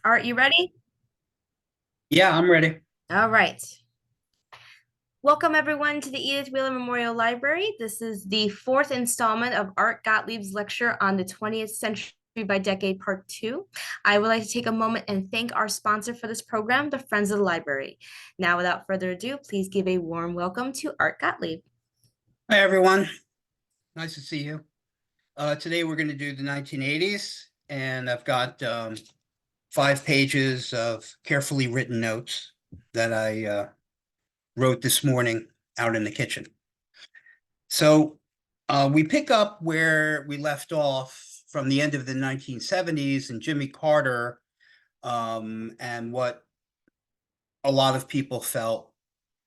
Art, you ready? Yeah, I'm ready. All right. Welcome, everyone, to the Edith Wheeler Memorial Library. This is the fourth installment of Art Gottlieb's lecture on the 20th century by decade, part two. I would like to take a moment and thank our sponsor for this program, the Friends of the Library. Now, without further ado, please give a warm welcome to Art Gottlieb. Hi, everyone. Nice to see you. Today we're going to do the 1980s, and I've got 5 pages of carefully written notes that I wrote this morning out in the kitchen. So we pick up where we left off from the end of the 1970s and Jimmy Carter, and what a lot of people felt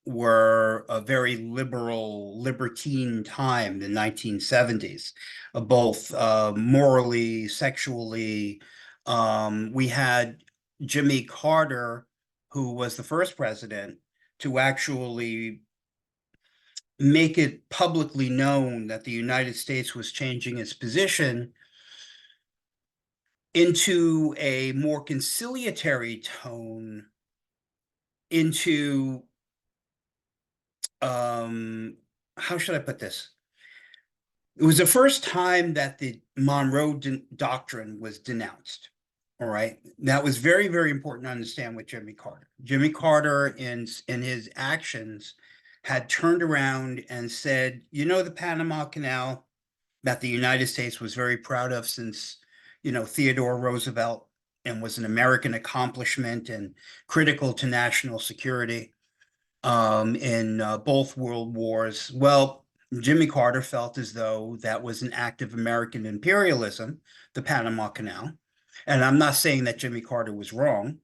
were a very liberal, libertine time, the 1970s, both morally, sexually. We had Jimmy Carter, who was the first president to actually make it publicly known that the United States was changing its position into a more conciliatory tone, into um how should I put this? It was the first time that the Monroe Doctrine was denounced. All right. That was very, very important to understand with Jimmy Carter. Jimmy Carter, in his actions, had turned around and said, the Panama Canal that the United States was very proud of since, Theodore Roosevelt, and was an American accomplishment and critical to national security in both world wars. Well, Jimmy Carter felt as though that was an act of American imperialism, the Panama Canal. And I'm not saying that Jimmy Carter was wrong,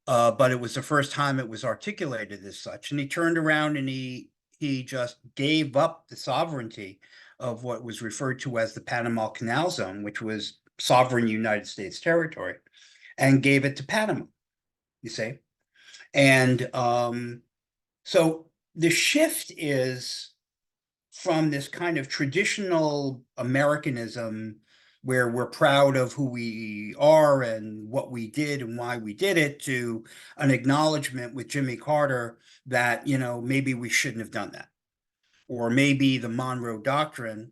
but it was the first time it was articulated as such. And he turned around and he just gave up the sovereignty of what was referred to as the Panama Canal Zone, which was sovereign United States territory, and gave it to Panama, you see. And so the shift is from this kind of traditional Americanism where we're proud of who we are and what we did and why we did it, to an acknowledgement with Jimmy Carter that, maybe we shouldn't have done that. Or maybe the Monroe Doctrine,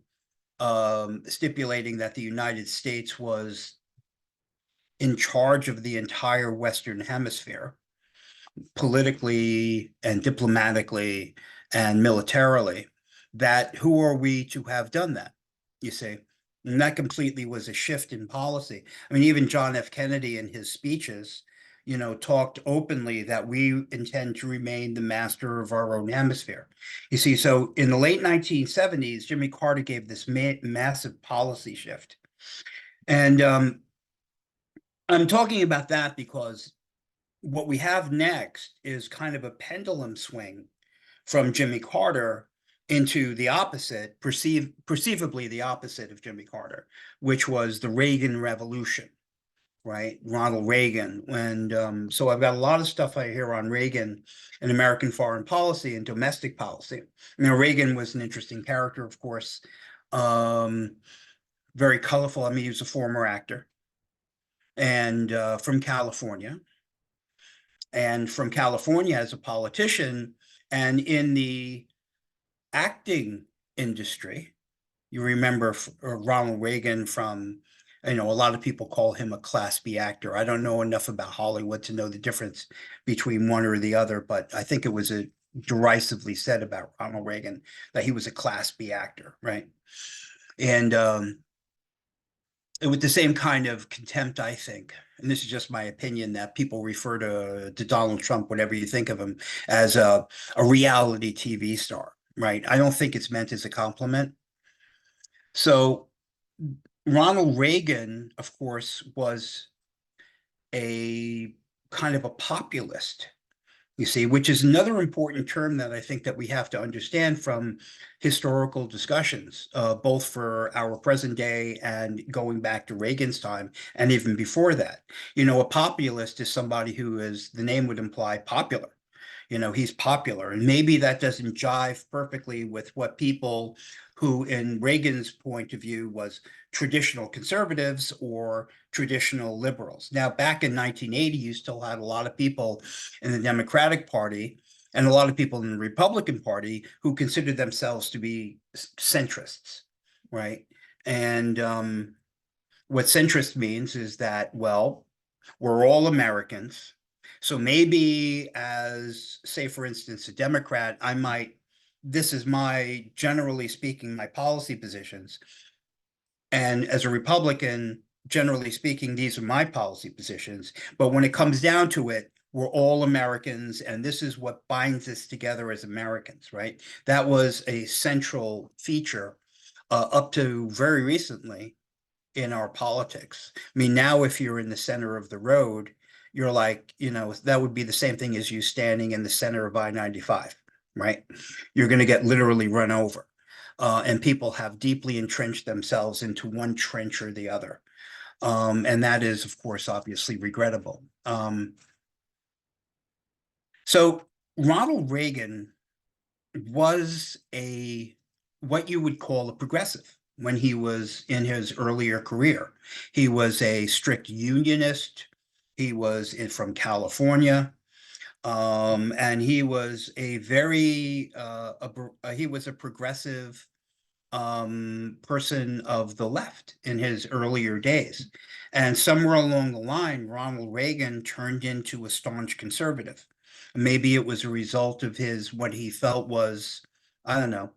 stipulating that the United States was in charge of the entire Western Hemisphere, politically and diplomatically and militarily, that who are we to have done that, you see? And that completely was a shift in policy. I mean, even John F. Kennedy in his speeches, talked openly that we intend to remain the master of our own hemisphere. You see, so in the late 1970s, Jimmy Carter gave this massive policy shift. And I'm talking about that because what we have next is kind of a pendulum swing from Jimmy Carter into the opposite, perceivably the opposite of Jimmy Carter, which was the Reagan Revolution, right? Ronald Reagan. And so I've got a lot of stuff I hear on Reagan and American foreign policy and domestic policy. Reagan was an interesting character, of course, um, very colorful. I mean, he was a former actor and from California. And from California as a politician, and in the acting industry, you remember Ronald Reagan from, a lot of people call him a Class B actor. I don't know enough about Hollywood to know the difference between one or the other, but I think it was derisively said about Ronald Reagan that he was a Class B actor, right? And with the same kind of contempt, I think, and this is just my opinion, that people refer to Donald Trump, whatever you think of him, as a reality TV star, right? I don't think it's meant as a compliment. So Ronald Reagan, of course, was a kind of a populist, you see, which is another important term that I think that we have to understand from historical discussions, both for our present day and going back to Reagan's time and even before that. A populist is somebody who is, the name would imply, popular. He's popular, and maybe that doesn't jive perfectly with what people who, in Reagan's point of view, was traditional conservatives or traditional liberals. Now, back in 1980, you still had a lot of people in the Democratic Party and a lot of people in the Republican Party who considered themselves to be centrists, right? And what centrist means is that, well, we're all Americans. So maybe as, say, for instance, a Democrat, this is my, generally speaking, my policy positions. And as a Republican, generally speaking, these are my policy positions. But when it comes down to it, we're all Americans, and this is what binds us together as Americans, right? That was a central feature up to very recently in our politics. I mean, now if you're in the center of the road, you're like, that would be the same thing as you standing in the center of I-95, right? You're going to get literally run over. And people have deeply entrenched themselves into one trench or the other. And that is, of course, obviously regrettable. So Ronald Reagan was what you would call a progressive when he was in his earlier career. He was a strict unionist. He was from California. And he was he was a progressive person of the left in his earlier days. And somewhere along the line, Ronald Reagan turned into a staunch conservative. Maybe it was a result of what he felt was, I don't know,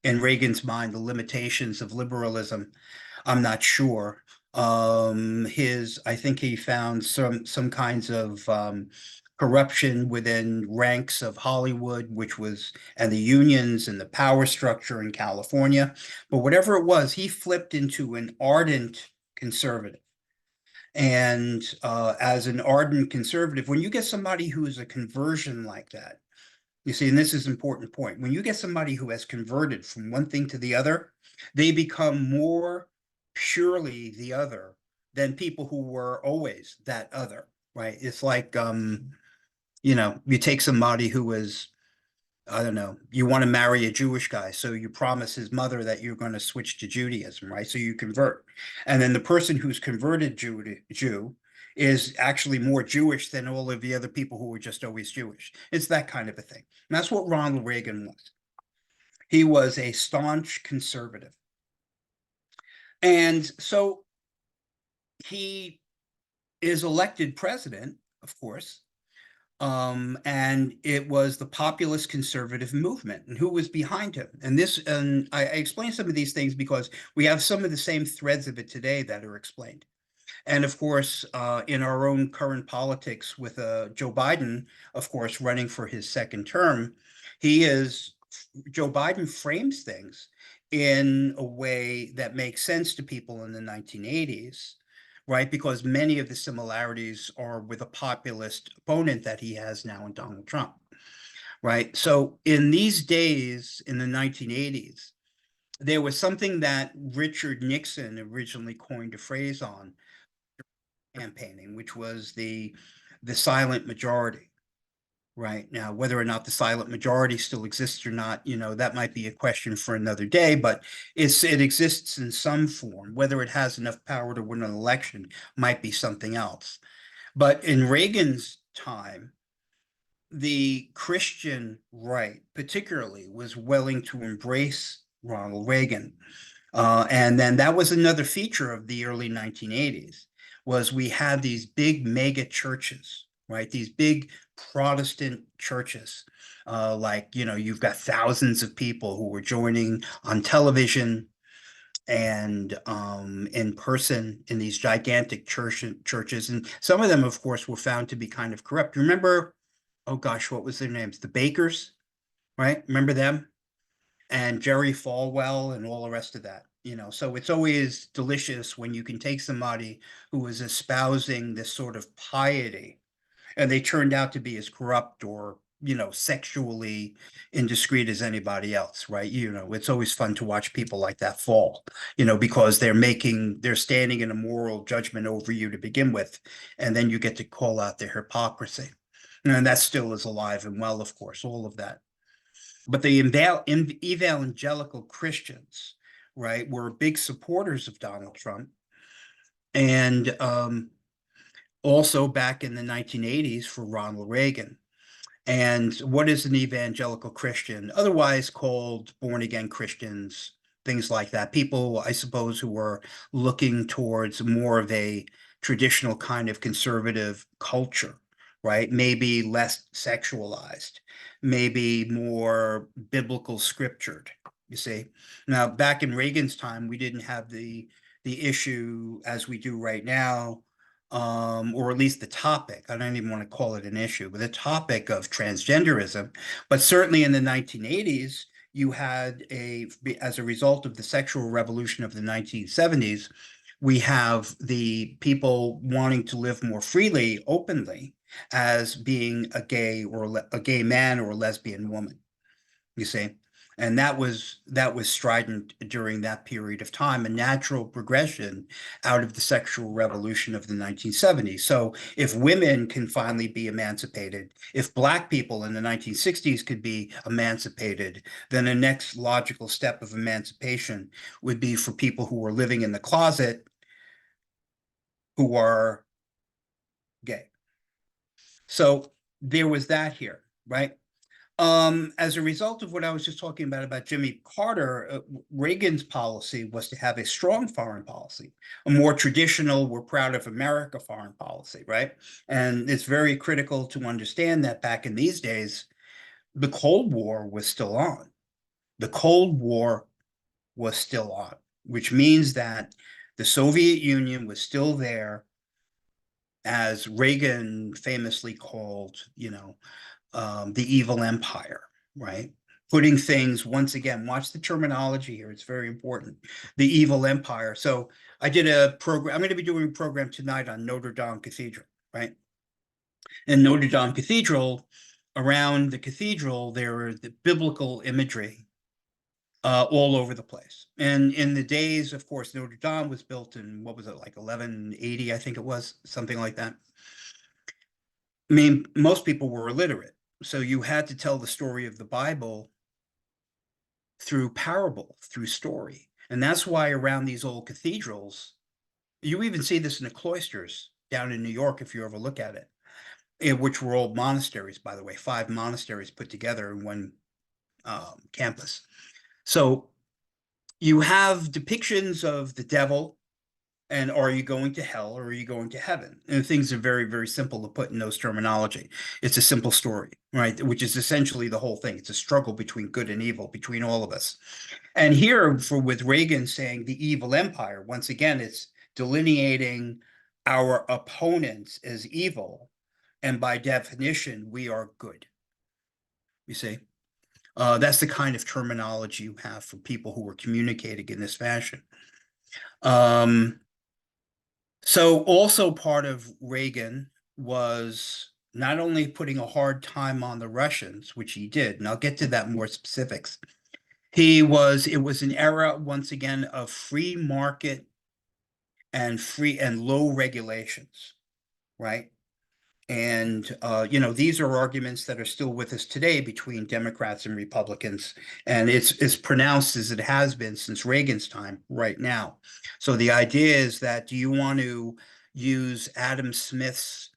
in Reagan's mind, the limitations of liberalism. I'm not sure. I think he found some kinds of corruption within ranks of Hollywood, and the unions and the power structure in California. But whatever it was, he flipped into an ardent conservative. And as an ardent conservative, when you get somebody who is a conversion like that, you see, and this is an important point, when you get somebody who has converted from one thing to the other, they become more purely the other than people who were always that other, right? It's like, you take somebody who was, I don't know, you want to marry a Jewish guy, so you promise his mother that you're going to switch to Judaism, right? So you convert. And then the person who's converted Jew is actually more Jewish than all of the other people who were just always Jewish. It's that kind of a thing. And that's what Ronald Reagan was. He was a staunch conservative. And so he is elected president, of course, and it was the populist conservative movement. And who was behind him? And I explain some of these things because we have some of the same threads of it today that are explained. And of course, in our own current politics with Joe Biden, of course, running for his second term, Joe Biden frames things in a way that makes sense to people in the 1980s, right? Because many of the similarities are with a populist opponent that he has now in Donald Trump, right? So in these days, in the 1980s, there was something that Richard Nixon originally coined a phrase on campaigning, which was the silent majority. Right now, whether or not the silent majority still exists or not, that might be a question for another day, but it exists in some form. Whether it has enough power to win an election might be something else. But in Reagan's time, the Christian right, particularly, was willing to embrace Ronald Reagan. And then that was another feature of the early 1980s, was we had these big mega churches, right? These big Protestant churches. You've got thousands of people who were joining on television and in person in these gigantic churches. And some of them, of course, were found to be kind of corrupt. Remember, oh gosh, what was their names? The Bakers, right? Remember them? And Jerry Falwell and all the rest of that. So it's always delicious when you can take somebody who is espousing this sort of piety and they turned out to be as corrupt or, sexually indiscreet as anybody else, right? It's always fun to watch people like that fall, because they're standing in a moral judgment over you to begin with. And then you get to call out their hypocrisy. And that still is alive and well, of course, all of that. But the evangelical Christians, right, were big supporters of Donald Trump. and also back in the 1980s for Ronald Reagan. And what is an evangelical Christian? Otherwise called born again Christians, things like that. People, I suppose, who are looking towards more of a traditional kind of conservative culture, right? Maybe less sexualized, maybe more biblical scriptured, you see. Now, back in Reagan's time, we didn't have the issue as we do right now, or at least the topic. I don't even want to call it an issue, but the topic of transgenderism. But certainly in the 1980s, you had as a result of the sexual revolution of the 1970s, we have the people wanting to live more freely, openly, as being a gay or a gay man or a lesbian woman, you see. And that was strident during that period of time, a natural progression out of the sexual revolution of the 1970s. So if women can finally be emancipated, if Black people in the 1960s could be emancipated, then the next logical step of emancipation would be for people who are living in the closet who are gay. So there was that here, right? As a result of what I was just talking about Jimmy Carter, Reagan's policy was to have a strong foreign policy, a more traditional, we're proud of America foreign policy, right? And it's very critical to understand that back in these days, the Cold War was still on. The Cold War was still on, which means that the Soviet Union was still there, as Reagan famously called, the evil empire, right? Putting things, once again, watch the terminology here, it's very important. The evil empire. So I did a program, I'm going to be doing a program tonight on Notre Dame Cathedral, right? And Notre Dame Cathedral, around the cathedral, there are the biblical imagery all over the place. And in the days, of course, Notre Dame was built in, what was it, like 1180, I think it was, something like that. I mean, most people were illiterate. So you had to tell the story of the Bible through parable, through story. And that's why around these old cathedrals, you even see this in the cloisters down in New York, if you ever look at it, which were old monasteries, by the way, 5 monasteries put together in one campus. So you have depictions of the devil, and are you going to hell or are you going to heaven? And things are very, very simple to put in those terminology. It's a simple story, right? Which is essentially the whole thing. It's a struggle between good and evil, between all of us. And here, with Reagan saying the evil empire, once again, it's delineating our opponents as evil. And by definition, we are good. You see? That's the kind of terminology you have for people who are communicating in this fashion. So also part of Reagan was not only putting a hard time on the Russians, which he did, and I'll get to that more specifics. It was an era, once again, of free market and low regulations, right? And these are arguments that are still with us today between Democrats and Republicans, and it's as pronounced as it has been since Reagan's time right now. So the idea is that, do you want to use Adam Smith's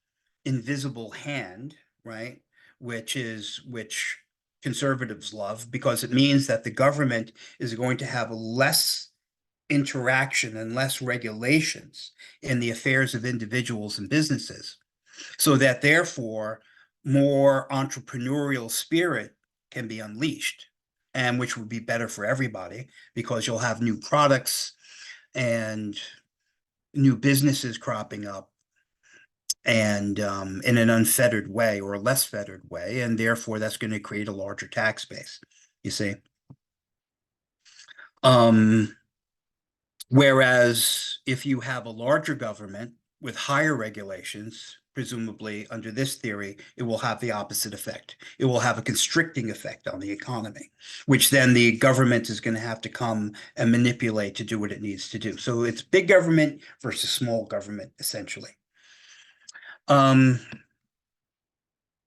invisible hand, right? Which conservatives love, because it means that the government is going to have less interaction and less regulations in the affairs of individuals and businesses, so that therefore more entrepreneurial spirit can be unleashed, and which would be better for everybody, because you'll have new products and new businesses cropping up, and in an unfettered way or a less fettered way, and therefore that's going to create a larger tax base, you see. Whereas if you have a larger government with higher regulations, presumably under this theory, it will have the opposite effect. It will have a constricting effect on the economy, which then the government is going to have to come and manipulate to do what it needs to do. So it's big government versus small government, essentially.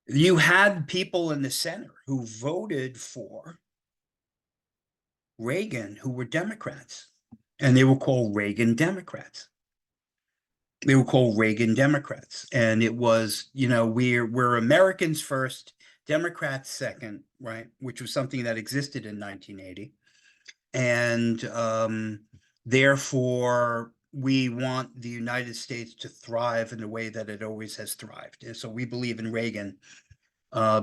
You had people in the center who voted for Reagan who were Democrats, and they were called Reagan Democrats. They were called Reagan Democrats, and it was, we're Americans first, Democrats second, right? Which was something that existed in 1980, and therefore we want the United States to thrive in the way that it always has thrived. And so we believe in Reagan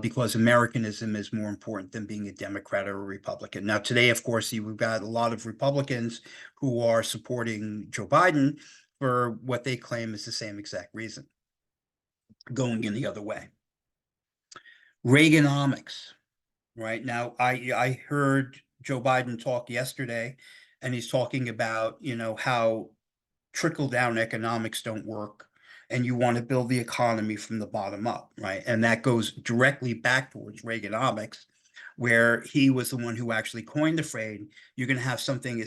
because Americanism is more important than being a Democrat or a Republican. Now, today, of course, you've got a lot of Republicans who are supporting Joe Biden for what they claim is the same exact reason, going in the other way. Reaganomics, right? Now, I heard Joe Biden talk yesterday, and he's talking about, how trickle-down economics don't work, and you want to build the economy from the bottom up, right? And that goes directly back towards Reaganomics, where he was the one who actually coined the phrase. You're going to have something,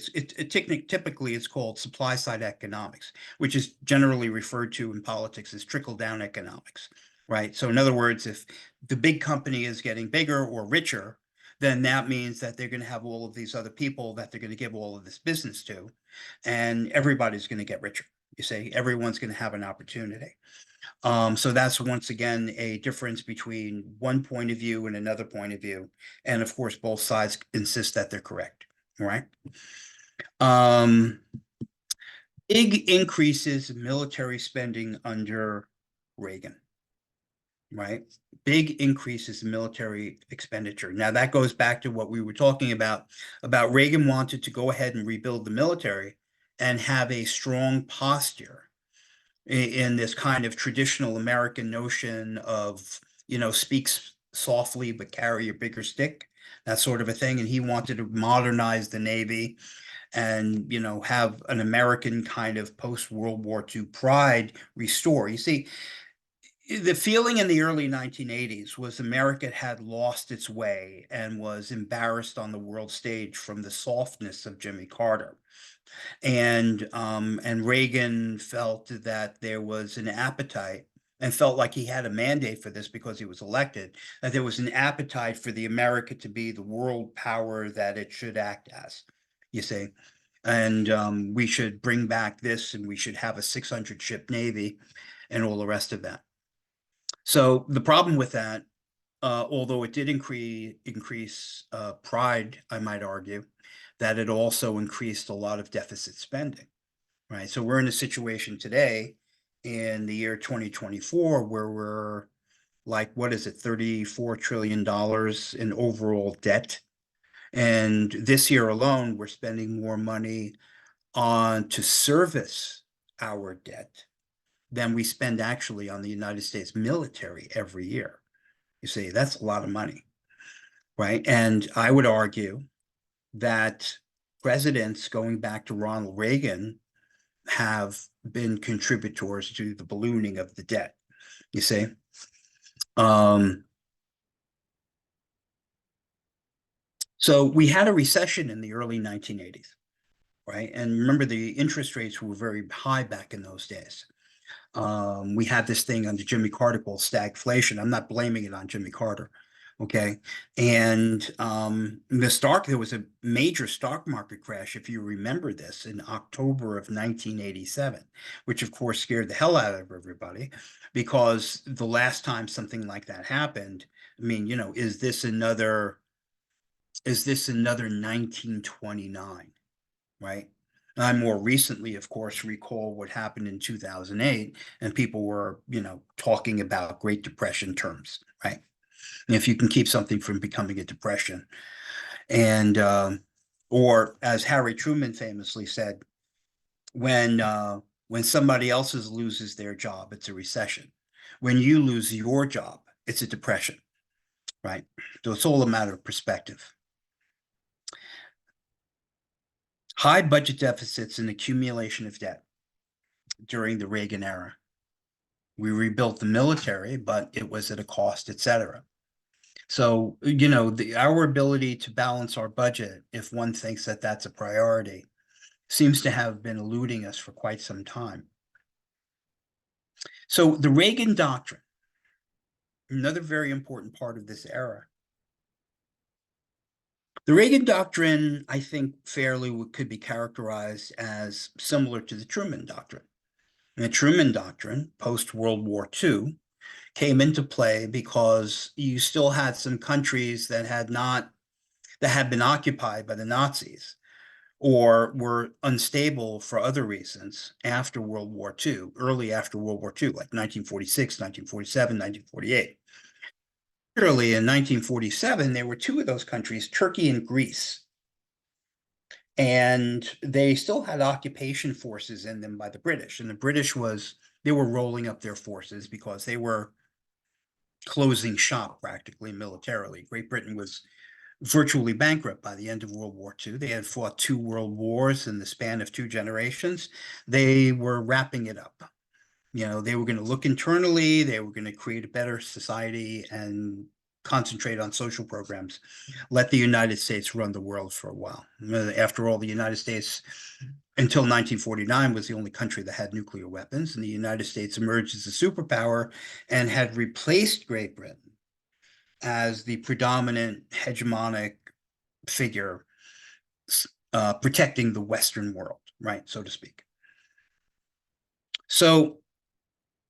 typically it's called supply side economics, which is generally referred to in politics as trickle-down economics, right? So in other words, if the big company is getting bigger or richer, then that means that they're going to have all of these other people that they're going to give all of this business to, and everybody's going to get richer. You see, everyone's going to have an opportunity. So that's once again a difference between one point of view and another point of view. And of course, both sides insist that they're correct, right? Big increases in military spending under Reagan, right? Big increases in military expenditure. Now that goes back to what we were talking about Reagan wanted to go ahead and rebuild the military and have a strong posture in this kind of traditional American notion of, speak softly but carry a bigger stick, that sort of a thing. And he wanted to modernize the Navy and, have an American kind of post-World War II pride restore. You see, the feeling in the early 1980s was America had lost its way and was embarrassed on the world stage from the softness of Jimmy Carter. And Reagan felt that there was an appetite, and felt like he had a mandate for this because he was elected, that there was an appetite for the America to be the world power that it should act as, you see. And we should bring back this, and we should have a 600 ship Navy and all the rest of that. So the problem with that, although it did increase pride, I might argue, that it also increased a lot of deficit spending, right? So we're in a situation today in the year 2024 where we're like, what is it, $34 trillion in overall debt. And this year alone, we're spending more money on to service our debt than we spend actually on the United States military every year. You see, that's a lot of money, right? And I would argue that presidents going back to Ronald Reagan have been contributors to the ballooning of the debt, you see. So we had a recession in the early 1980s, right? And remember, the interest rates were very high back in those days. We had this thing under Jimmy Carter called stagflation. I'm not blaming it on Jimmy Carter, okay? And there was a major stock market crash, if you remember this, in October of 1987, which of course scared the hell out of everybody, because the last time something like that happened, I mean, is this another 1929, right? I more recently, of course, recall what happened in 2008, and people were, talking about Great Depression terms, right? And if you can keep something from becoming a depression. And, or as Harry Truman famously said, when somebody else's loses their job, it's a recession. When you lose your job, it's a depression, right? So it's all a matter of perspective. High budget deficits and accumulation of debt during the Reagan era. We rebuilt the military, but it was at a cost, etc. So, our ability to balance our budget, if one thinks that that's a priority, seems to have been eluding us for quite some time. So the Reagan Doctrine, another very important part of this era. The Reagan Doctrine, I think, fairly could be characterized as similar to the Truman Doctrine. The Truman Doctrine, post-World War II, came into play because you still had some countries that had been occupied by the Nazis or were unstable for other reasons after World War II, early after World War II, like 1946, 1947, 1948. Particularly in 1947, there were two of those countries, Turkey and Greece, and they still had occupation forces in them by the British. And the British they were rolling up their forces because they were closing shop practically militarily. Great Britain was virtually bankrupt by the end of World War II. They had fought two world wars in the span of two generations. They were wrapping it up. They were going to look internally, they were going to create a better society and concentrate on social programs, let the United States run the world for a while. After all, the United States, until 1949, was the only country that had nuclear weapons, and the United States emerged as a superpower and had replaced Great Britain as the predominant hegemonic figure protecting the Western world, right, so to speak. So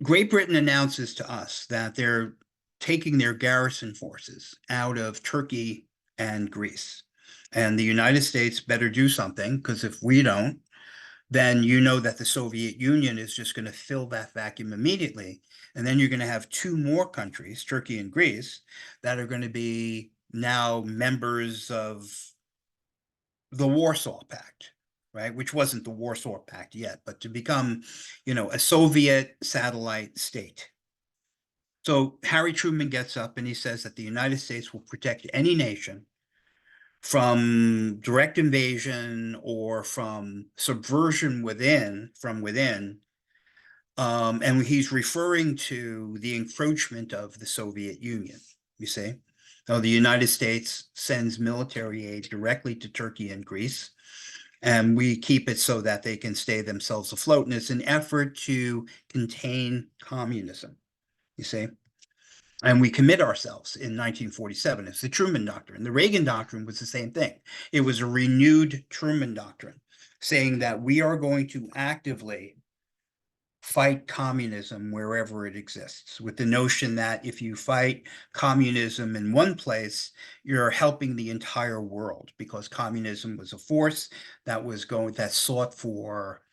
Great Britain announces to us that they're taking their garrison forces out of Turkey and Greece. And the United States better do something, because if we don't, then that the Soviet Union is just going to fill that vacuum immediately. And then you're going to have two more countries, Turkey and Greece, that are going to be now members of the Warsaw Pact, right? Which wasn't the Warsaw Pact yet, but to become, a Soviet satellite state. So Harry Truman gets up and he says that the United States will protect any nation from direct invasion or from subversion from within. And he's referring to the encroachment of the Soviet Union, you see. So the United States sends military aid directly to Turkey and Greece, and we keep it so that they can stay themselves afloat. And it's an effort to contain communism, you see. And we commit ourselves in 1947. It's the Truman Doctrine. The Reagan Doctrine was the same thing. It was a renewed Truman Doctrine, saying that we are going to actively fight communism wherever it exists, with the notion that if you fight communism in one place, you're helping the entire world, because communism was a force that sought for,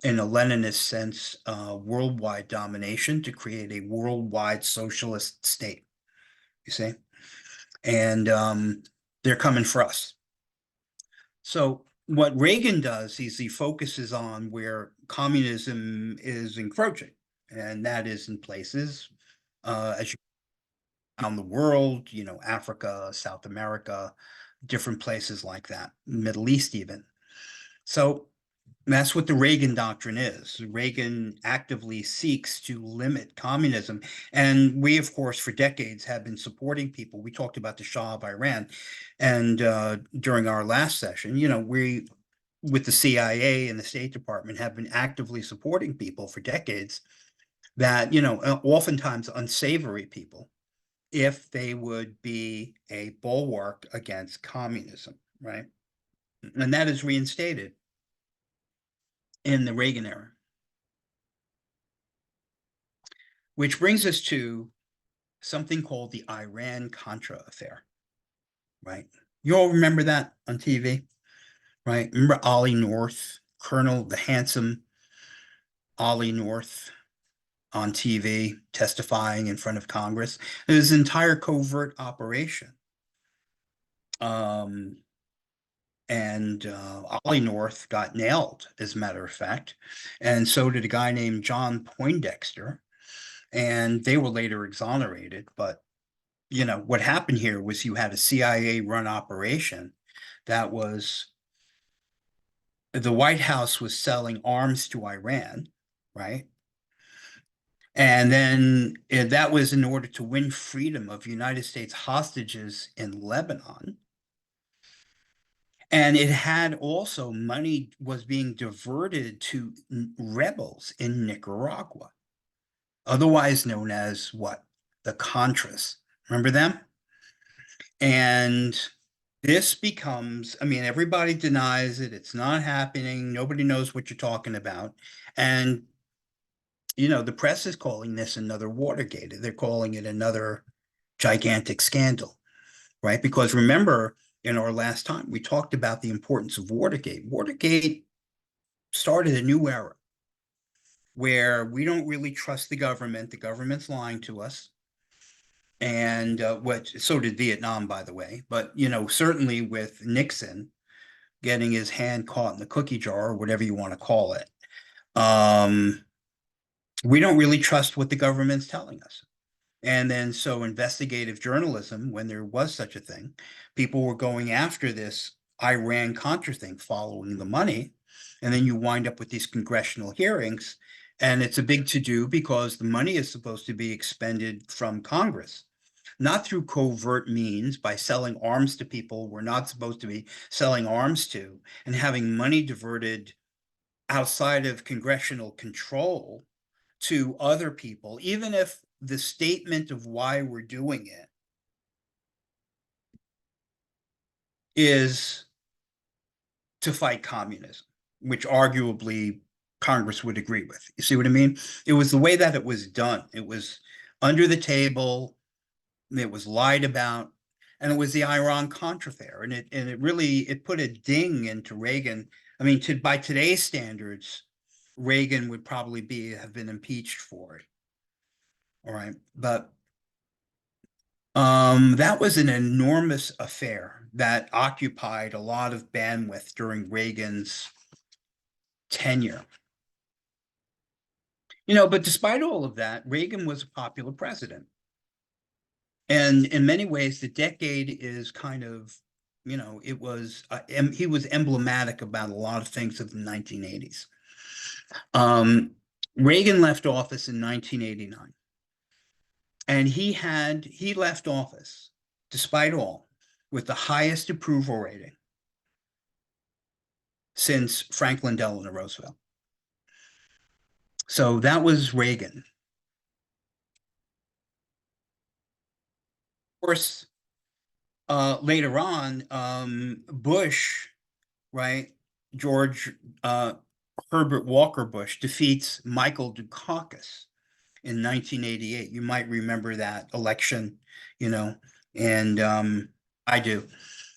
in a Leninist sense, worldwide domination to create a worldwide socialist state, you see? And they're coming for us. So what Reagan does is he focuses on where communism is encroaching, and that is in places as you around the world, Africa, South America, different places like that, Middle East even. So that's what the Reagan Doctrine is. Reagan actively seeks to limit communism. And we, of course, for decades have been supporting people. We talked about the Shah of Iran. And during our last session, we, with the CIA and the State Department, have been actively supporting people for decades that, oftentimes unsavory people, if they would be a bulwark against communism, right? And that is reinstated in the Reagan era. Which brings us to something called the Iran-Contra affair, right? You all remember that on TV, right? Remember Ollie North, the handsome Ollie North on TV testifying in front of Congress? It was an entire covert operation. And Ollie North got nailed, as a matter of fact. And so did a guy named John Poindexter. And they were later exonerated. But, what happened here was you had a CIA-run operation that was, the White House was selling arms to Iran, right? And then that was in order to win freedom of United States hostages in Lebanon. And it had also money was being diverted to rebels in Nicaragua, otherwise known as what? The Contras. Remember them? And this becomes, everybody denies it. It's not happening. Nobody knows what you're talking about. And the press is calling this another Watergate. They're calling it another gigantic scandal, right? Because remember, in our last time, we talked about the importance of Watergate. Watergate started a new era where we don't really trust the government. The government's lying to us. And so did Vietnam, by the way. But, certainly with Nixon getting his hand caught in the cookie jar, or whatever you want to call it, um, we don't really trust what the government's telling us. And then so investigative journalism, when there was such a thing, people were going after this Iran-Contra thing, following the money. And then you wind up with these congressional hearings. And it's a big to-do because the money is supposed to be expended from Congress, not through covert means by selling arms to people we're not supposed to be selling arms to, and having money diverted outside of congressional control to other people, even if the statement of why we're doing it is to fight communism, which arguably Congress would agree with. You see what I mean? It was the way that it was done. It was under the table, it was lied about, and it was the Iran-Contra affair. And it really put a ding into Reagan. I mean, by today's standards, Reagan would probably have been impeached for it. All right. But that was an enormous affair that occupied a lot of bandwidth during Reagan's tenure. But despite all of that, Reagan was a popular president. And in many ways, the decade is kind of, it was, he was emblematic about a lot of things of the 1980s. Reagan left office in 1989. And he left office, despite all, with the highest approval rating since Franklin Delano Roosevelt. So that was Reagan. Of course, later on, Bush, right? George Herbert Walker Bush defeats Michael Dukakis in 1988. You might remember that election, and I do.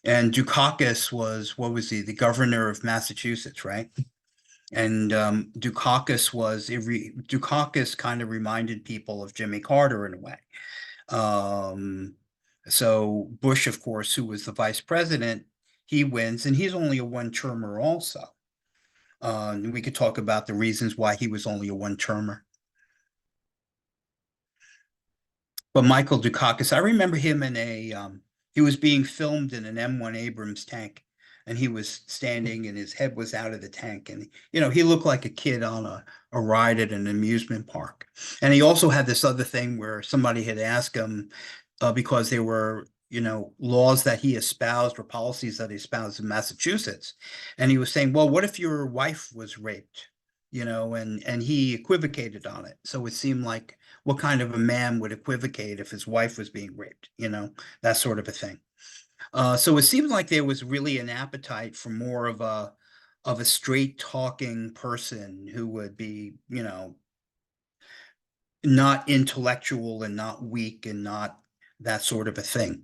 And Dukakis was, what was he? The governor of Massachusetts, right? And Dukakis kind of reminded people of Jimmy Carter in a way. So Bush, of course, who was the vice president, he wins, and he's only a one-termer also. We could talk about the reasons why he was only a one-termer. But Michael Dukakis, I remember him he was being filmed in an M1 Abrams tank, and he was standing and his head was out of the tank. And, he looked like a kid on a ride at an amusement park. And he also had this other thing where somebody had asked him, because there were, laws that he espoused or policies that he espoused in Massachusetts. And he was saying, well, what if your wife was raped? And he equivocated on it. So it seemed like, what kind of a man would equivocate if his wife was being raped, that sort of a thing. So it seemed like there was really an appetite for more of a straight talking person who would be, not intellectual and not weak and not that sort of a thing.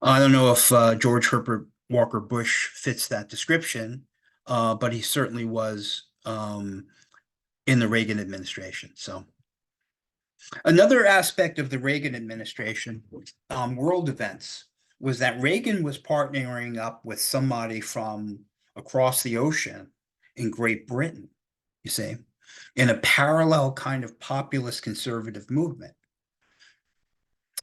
I don't know if George Herbert Walker Bush fits that description, but he certainly was in the Reagan administration. So another aspect of the Reagan administration, world events, was that Reagan was partnering up with somebody from across the ocean in Great Britain, you see, in a parallel kind of populist conservative movement.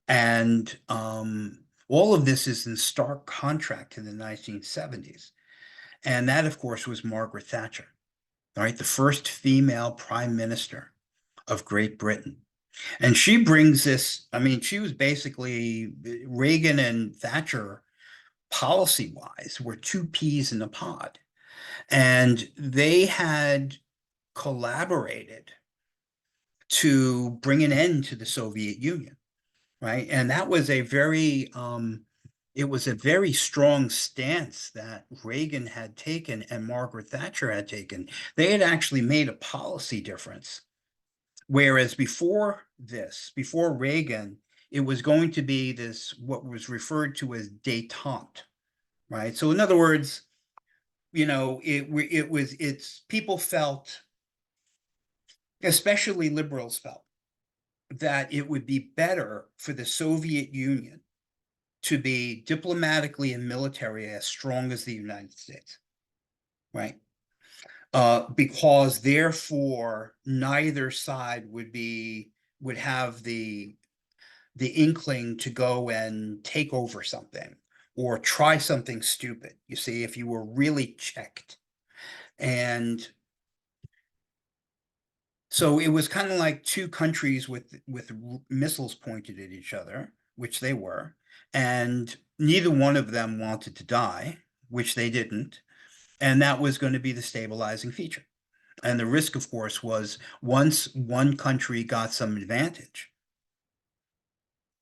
And all of this is in stark contrast to the 1970s. And that, of course, was Margaret Thatcher, all right, the first female prime minister of Great Britain. And she brings this, I mean, she was basically, Reagan and Thatcher, policy-wise, were two peas in a pod. And they had collaborated to bring an end to the Soviet Union, right? And that was a very it was a very strong stance that Reagan had taken and Margaret Thatcher had taken. They had actually made a policy difference. Whereas before this, before Reagan, it was going to be this, what was referred to as détente, right? So in other words, it's people felt, especially liberals felt, that it would be better for the Soviet Union to be diplomatically and military as strong as the United States, right? Because therefore neither side would have the inkling to go and take over something or try something stupid. You see, if you were really checked. And so it was kind of like two countries with missiles pointed at each other, which they were, and neither one of them wanted to die, which they didn't, and that was going to be the stabilizing feature. And the risk, of course, was once one country got some advantage,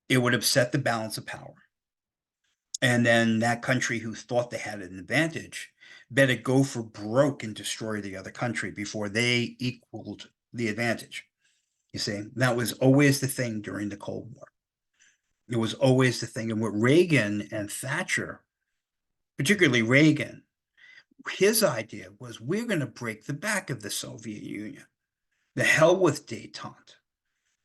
it would upset the balance of power. And then that country who thought they had an advantage better go for broke and destroy the other country before they equaled the advantage. You see, that was always the thing during the Cold War. It was always the thing. And what Reagan and Thatcher, particularly Reagan, his idea was, we're going to break the back of the Soviet Union. The hell with détente.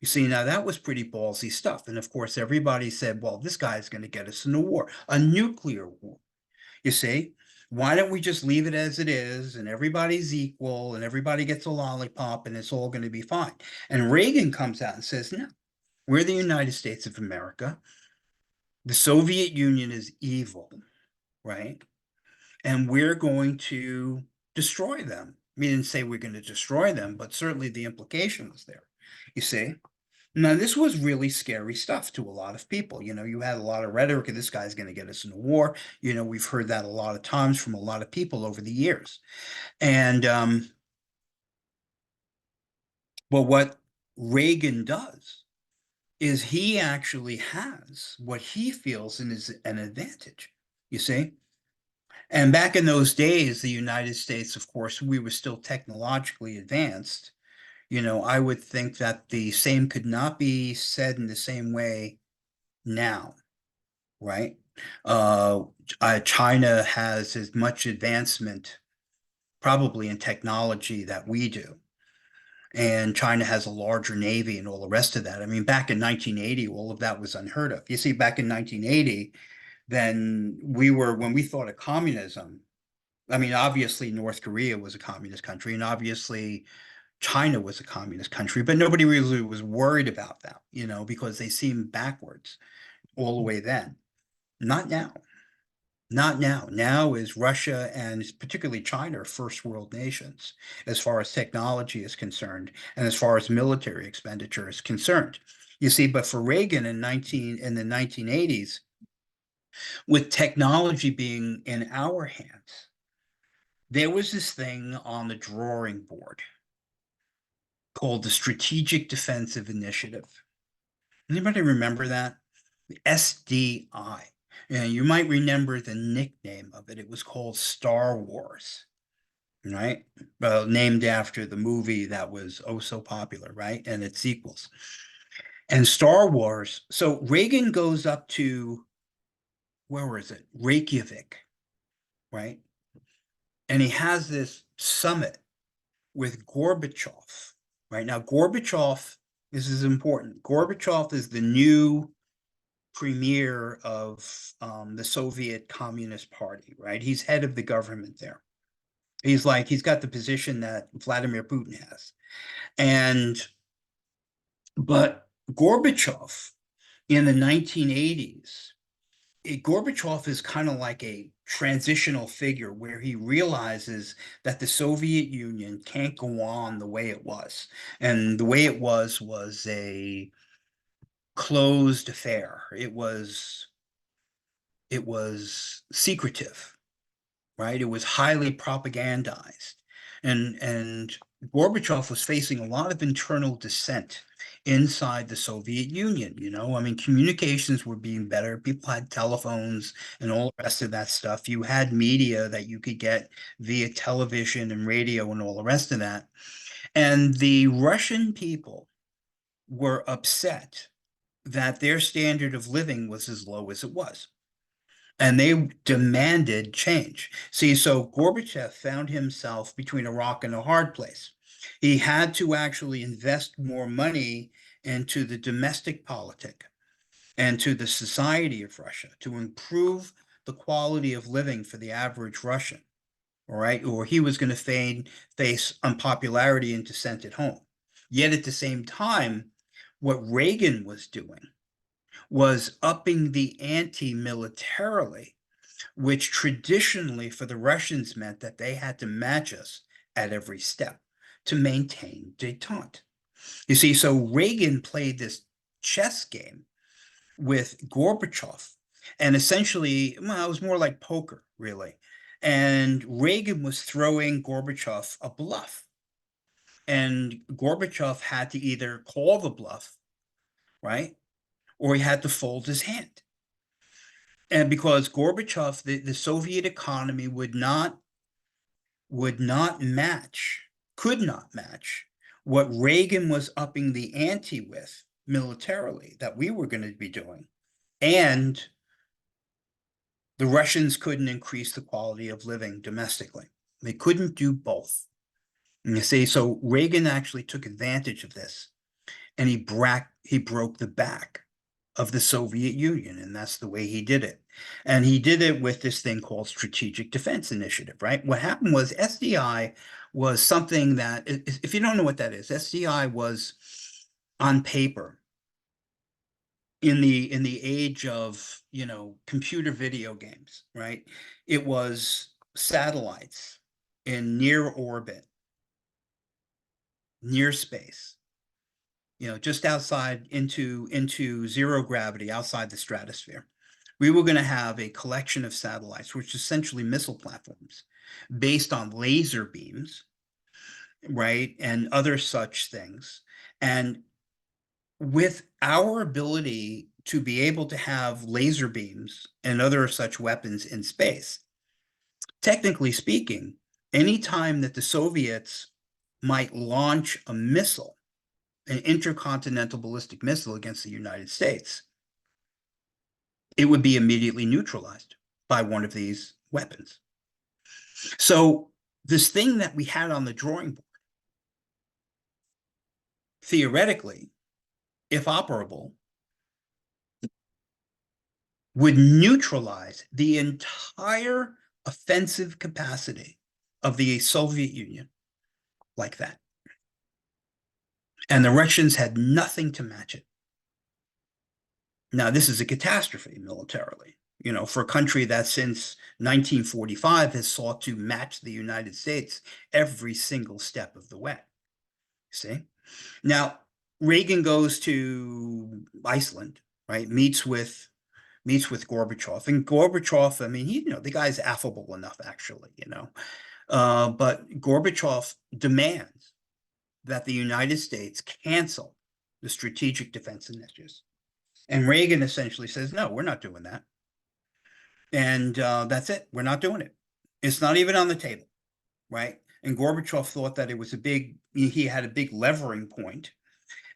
You see, now that was pretty ballsy stuff. And of course, everybody said, well, this guy's going to get us in a war, a nuclear war. You see, why don't we just leave it as it is and everybody's equal and everybody gets a lollipop and it's all going to be fine? And Reagan comes out and says, no, we're the United States of America. The Soviet Union is evil, right? And we're going to destroy them. We didn't say we're going to destroy them, but certainly the implication was there. You see? Now, this was really scary stuff to a lot of people. You had a lot of rhetoric, and this guy's going to get us in a war. We've heard that a lot of times from a lot of people over the years. And, well, what Reagan does is he actually has what he feels is an advantage, you see? And back in those days, the United States, of course, we were still technologically advanced. I would think that the same could not be said in the same way now, right? China has as much advancement probably in technology that we do. And China has a larger navy and all the rest of that. I mean, back in 1980, all of that was unheard of. You see, back in 1980, then when we thought of communism, I mean, obviously North Korea was a communist country, and obviously China was a communist country, but nobody really was worried about that, because they seemed backwards all the way then. Not now. Not now. Now is Russia and particularly China first world nations as far as technology is concerned and as far as military expenditure is concerned. You see, but for Reagan in the 1980s, with technology being in our hands, there was this thing on the drawing board called the Strategic Defensive Initiative. Anybody remember that? The SDI. And you might remember the nickname of it. It was called Star Wars, right? Named after the movie that was oh so popular, right? And its sequels. And Star Wars. So Reagan goes up to, where was it? Reykjavik, right? And he has this summit with Gorbachev, right? Now, Gorbachev, this is important. Gorbachev is the new premier of the Soviet Communist Party, right? He's head of the government there. He's got the position that Vladimir Putin has. But Gorbachev in the 1980s, Gorbachev is kind of like a transitional figure where he realizes that the Soviet Union can't go on the way it was. And the way it was a closed affair. It was secretive, right? It was highly propagandized. And Gorbachev was facing a lot of internal dissent inside the Soviet Union. I mean, communications were being better. People had telephones and all the rest of that stuff. You had media that you could get via television and radio and all the rest of that. And the Russian people were upset that their standard of living was as low as it was. And they demanded change. See, so Gorbachev found himself between a rock and a hard place. He had to actually invest more money into the domestic politic and to the society of Russia to improve the quality of living for the average Russian, all right? Or he was going to face unpopularity and dissent at home. Yet at the same time, what Reagan was doing was upping the ante militarily, which traditionally for the Russians meant that they had to match us at every step to maintain détente. You see, so Reagan played this chess game with Gorbachev, and essentially, well, it was more like poker, really. And Reagan was throwing Gorbachev a bluff. And Gorbachev had to either call the bluff, right? Or he had to fold his hand. And because Gorbachev, the Soviet economy could not match what Reagan was upping the ante with militarily that we were going to be doing. And the Russians couldn't increase the quality of living domestically. They couldn't do both. And you see, so Reagan actually took advantage of this, and he broke the back of the Soviet Union, and that's the way he did it. And he did it with this thing called Strategic Defense Initiative, right? What happened was SDI was something that, if you don't know what that is, SDI was on paper in the age of, computer video games, right? It was satellites in near orbit, near space, just outside into zero gravity, outside the stratosphere. We were going to have a collection of satellites, which is essentially missile platforms based on laser beams, right, and other such things. And with our ability to be able to have laser beams and other such weapons in space, technically speaking, anytime that the Soviets might launch a missile, an intercontinental ballistic missile against the United States, it would be immediately neutralized by one of these weapons. So this thing that we had on the drawing board, theoretically, if operable, would neutralize the entire offensive capacity of the Soviet Union like that. And the Russians had nothing to match it. Now, this is a catastrophe militarily, for a country that since 1945 has sought to match the United States every single step of the way. See? Now, Reagan goes to Iceland, right? Meets with Gorbachev. And Gorbachev, I mean, the guy's affable enough, actually, but Gorbachev demands that the United States cancel the strategic defense initiatives. And Reagan essentially says, no, we're not doing that. And that's it. We're not doing it. It's not even on the table, right? And Gorbachev thought that it was he had a big levering point.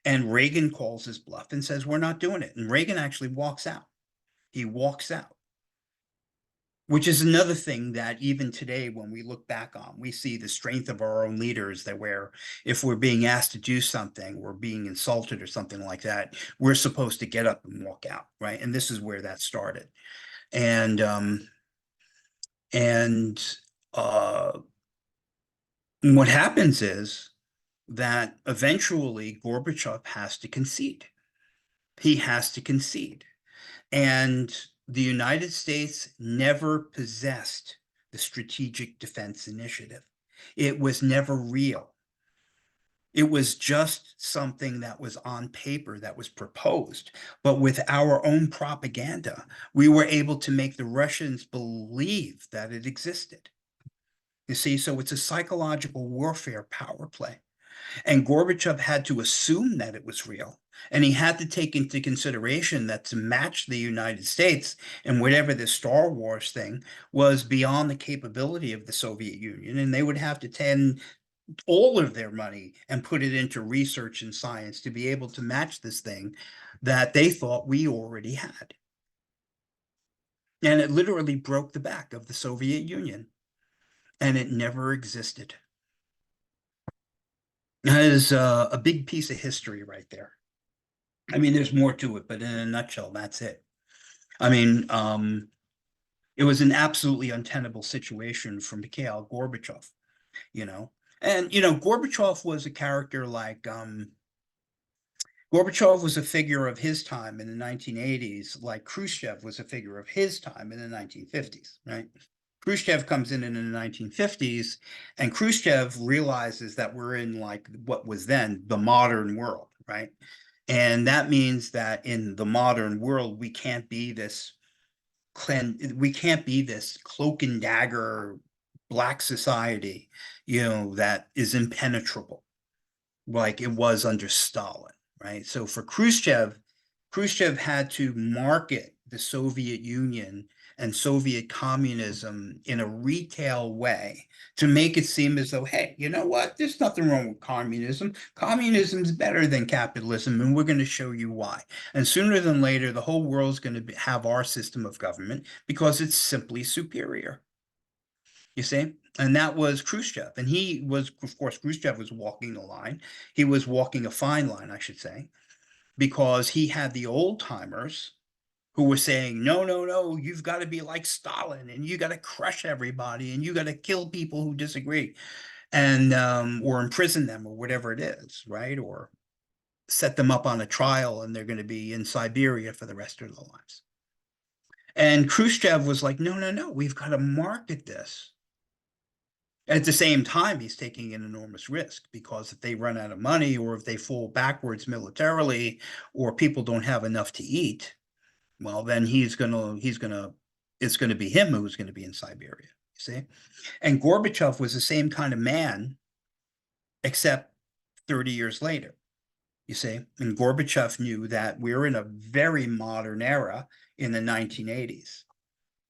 And Reagan calls his bluff and says, we're not doing it. And Reagan actually walks out. He walks out, which is another thing that even today, when we look back on, we see the strength of our own leaders, that if we're being asked to do something, we're being insulted or something like that, we're supposed to get up and walk out, right? And this is where that started. And what happens is that eventually Gorbachev has to concede. He has to concede. And the United States never possessed the Strategic Defense Initiative. It was never real. It was just something that was on paper, that was proposed. But with our own propaganda, we were able to make the Russians believe that it existed. You see, so it's a psychological warfare power play. And Gorbachev had to assume that it was real. And he had to take into consideration that to match the United States and whatever this Star Wars thing was beyond the capability of the Soviet Union. And they would have to tend all of their money and put it into research and science to be able to match this thing that they thought we already had. And it literally broke the back of the Soviet Union, and it never existed. That is a big piece of history right there. I mean, there's more to it, but in a nutshell, that's it. I mean, it was an absolutely untenable situation for Mikhail Gorbachev, you know. And, Gorbachev was a character like Gorbachev was a figure of his time in the 1980s, like Khrushchev was a figure of his time in the 1950s, right? Khrushchev comes in the 1950s, and Khrushchev realizes that we're in like what was then the modern world, right? And that means that in the modern world, we can't be this cloak and dagger black society, that is impenetrable like it was under Stalin, right? So for Khrushchev had to market the Soviet Union and Soviet communism in a retail way to make it seem as though, hey, you know what? There's nothing wrong with communism. Communism's better than capitalism, and we're going to show you why. And sooner than later, the whole world's going to have our system of government because it's simply superior. You see? And that was Khrushchev. And he was, of course, Khrushchev was walking the line. He was walking a fine line, I should say, because he had the old timers who were saying, no, no, no, you've got to be like Stalin and you got to crush everybody and you got to kill people who disagree and or imprison them or whatever it is, right? Or set them up on a trial and they're going to be in Siberia for the rest of their lives. And Khrushchev was like, no, no, no, we've got to market this. At the same time, he's taking an enormous risk because if they run out of money or if they fall backwards militarily or people don't have enough to eat, well, then it's gonna be him who's gonna be in Siberia, you see? And Gorbachev was the same kind of man, except 30 years later, you see? And Gorbachev knew that we're in a very modern era in the 1980s,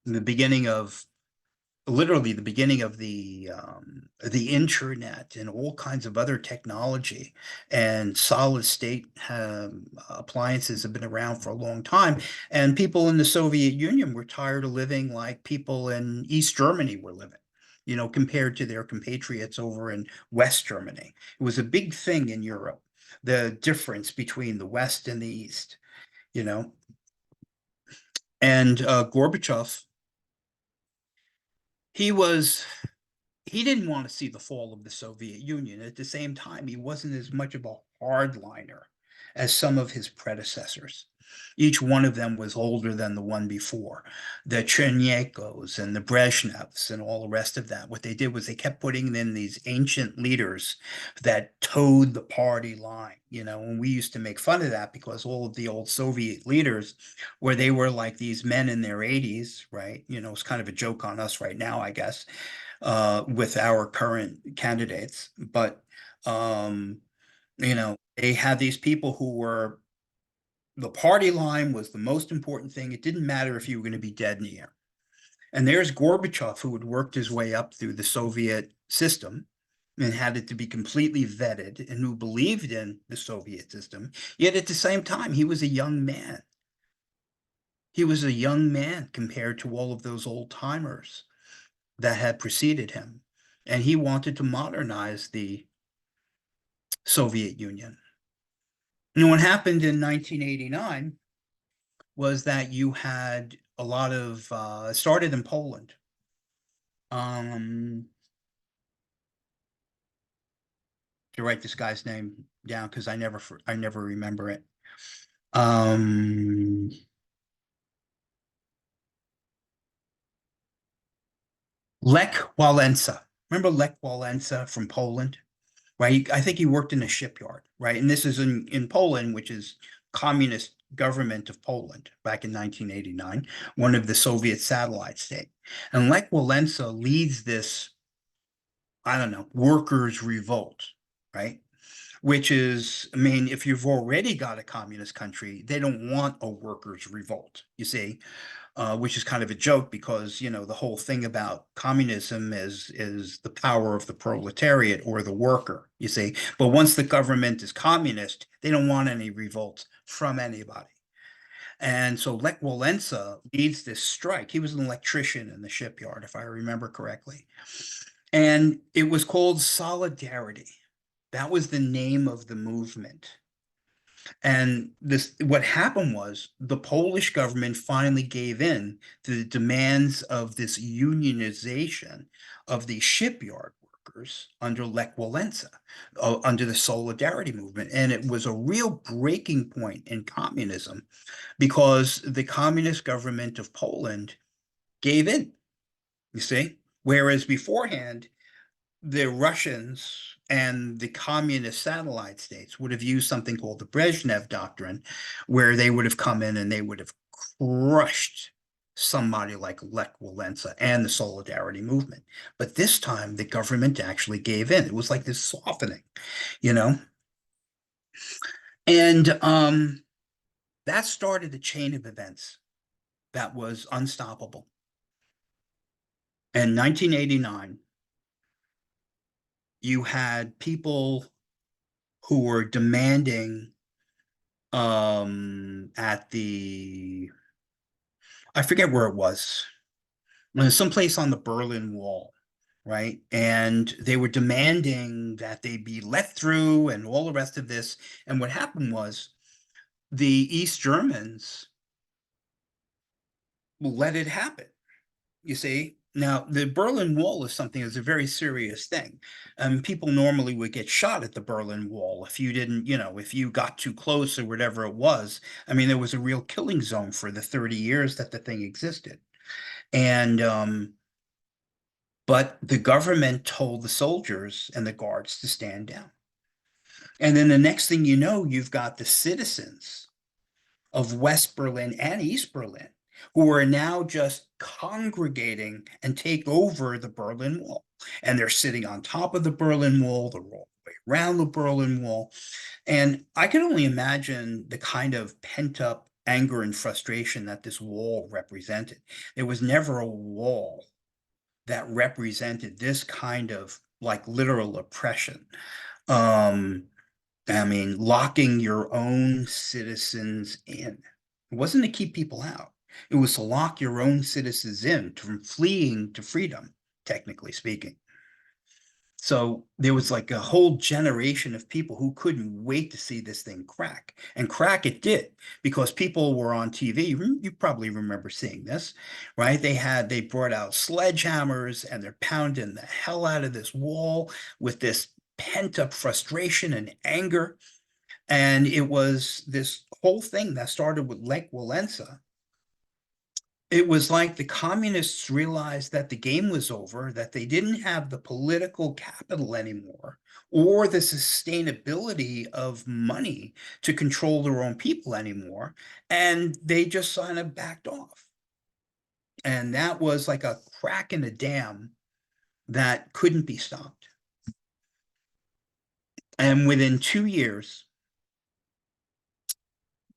in the beginning of literally the beginning of the internet and all kinds of other technology and solid state appliances have been around for a long time. And people in the Soviet Union were tired of living like people in East Germany were living, compared to their compatriots over in West Germany. It was a big thing in Europe, the difference between the West and the East, you know. And Gorbachev, he didn't want to see the fall of the Soviet Union. At the same time, he wasn't as much of a hardliner as some of his predecessors. Each one of them was older than the one before. The Chernyakos and the Brezhnevs and all the rest of that. What they did was they kept putting in these ancient leaders that towed the party line, and we used to make fun of that because all of the old Soviet leaders, where they were like these men in their 80s, right? It's kind of a joke on us right now, I guess, with our current candidates. But, they had these people who were, the party line was the most important thing. It didn't matter if you were going to be dead in the air. And there's Gorbachev, who had worked his way up through the Soviet system and had it to be completely vetted and who believed in the Soviet system. Yet at the same time, he was a young man. He was a young man compared to all of those old timers that had preceded him. And he wanted to modernize the Soviet Union. And what happened in 1989 was that you had a lot of, started in Poland. To write this guy's name down because I never remember it. Lech Walesa. Remember Lech Walesa from Poland? Right? I think he worked in a shipyard, right? And this is in Poland, which is communist government of Poland back in 1989, one of the Soviet satellite states. And Lech Walesa leads this, I don't know, workers' revolt, right? which is, I mean, if you've already got a communist country, they don't want a workers' revolt, you see, which is kind of a joke because, you know, the whole thing about communism is the power of the proletariat or the worker, you see. But once the government is communist, they don't want any revolts from anybody. And so Lech Walesa leads this strike. He was an electrician in the shipyard, if I remember correctly. And it was called Solidarity. That was the name of the movement. And this, what happened was the Polish government finally gave in to the demands of this unionization of the shipyard workers under Lech Walesa, under the Solidarity movement. And it was a real breaking point in communism because the communist government of Poland gave in, you see? Whereas beforehand, the Russians and the communist satellite states would have used something called the Brezhnev Doctrine, where they would have come in and they would have crushed somebody like Lech Walesa and the Solidarity movement. But this time, the government actually gave in. It was like this softening, you know? And that started a chain of events that was unstoppable. In 1989, you had people who were demanding at the, I forget where it was someplace on the Berlin Wall, right? And they were demanding that they be let through and all the rest of this. And what happened was the East Germans let it happen. You see, now the Berlin Wall is something that's a very serious thing. People normally would get shot at the Berlin Wall if you didn't, you know, if you got too close or whatever it was. I mean, there was a real killing zone for the 30 years that the thing existed. And but the government told the soldiers and the guards to stand down. And then the next thing you know, you've got the citizens of West Berlin and East Berlin, who are now just congregating and take over the Berlin Wall. And they're sitting on top of the Berlin Wall, they're all the way around the Berlin Wall. And I can only imagine the kind of pent-up anger and frustration that this wall represented. There was never a wall that represented this kind of like literal oppression. I mean, locking your own citizens in. It wasn't to keep people out. It was to lock your own citizens in from fleeing to freedom, technically speaking. So there was like a whole generation of people who couldn't wait to see this thing crack. And crack it did, because people were on TV. You probably remember seeing this, right? They brought out sledgehammers and they're pounding the hell out of this wall with this pent-up frustration and anger. And it was this whole thing that started with Lech Walesa. It was like the communists realized that the game was over, that they didn't have the political capital anymore, or the sustainability of money to control their own people anymore. And they just kind of backed off. And that was like a crack in a dam that couldn't be stopped. And within 2 years,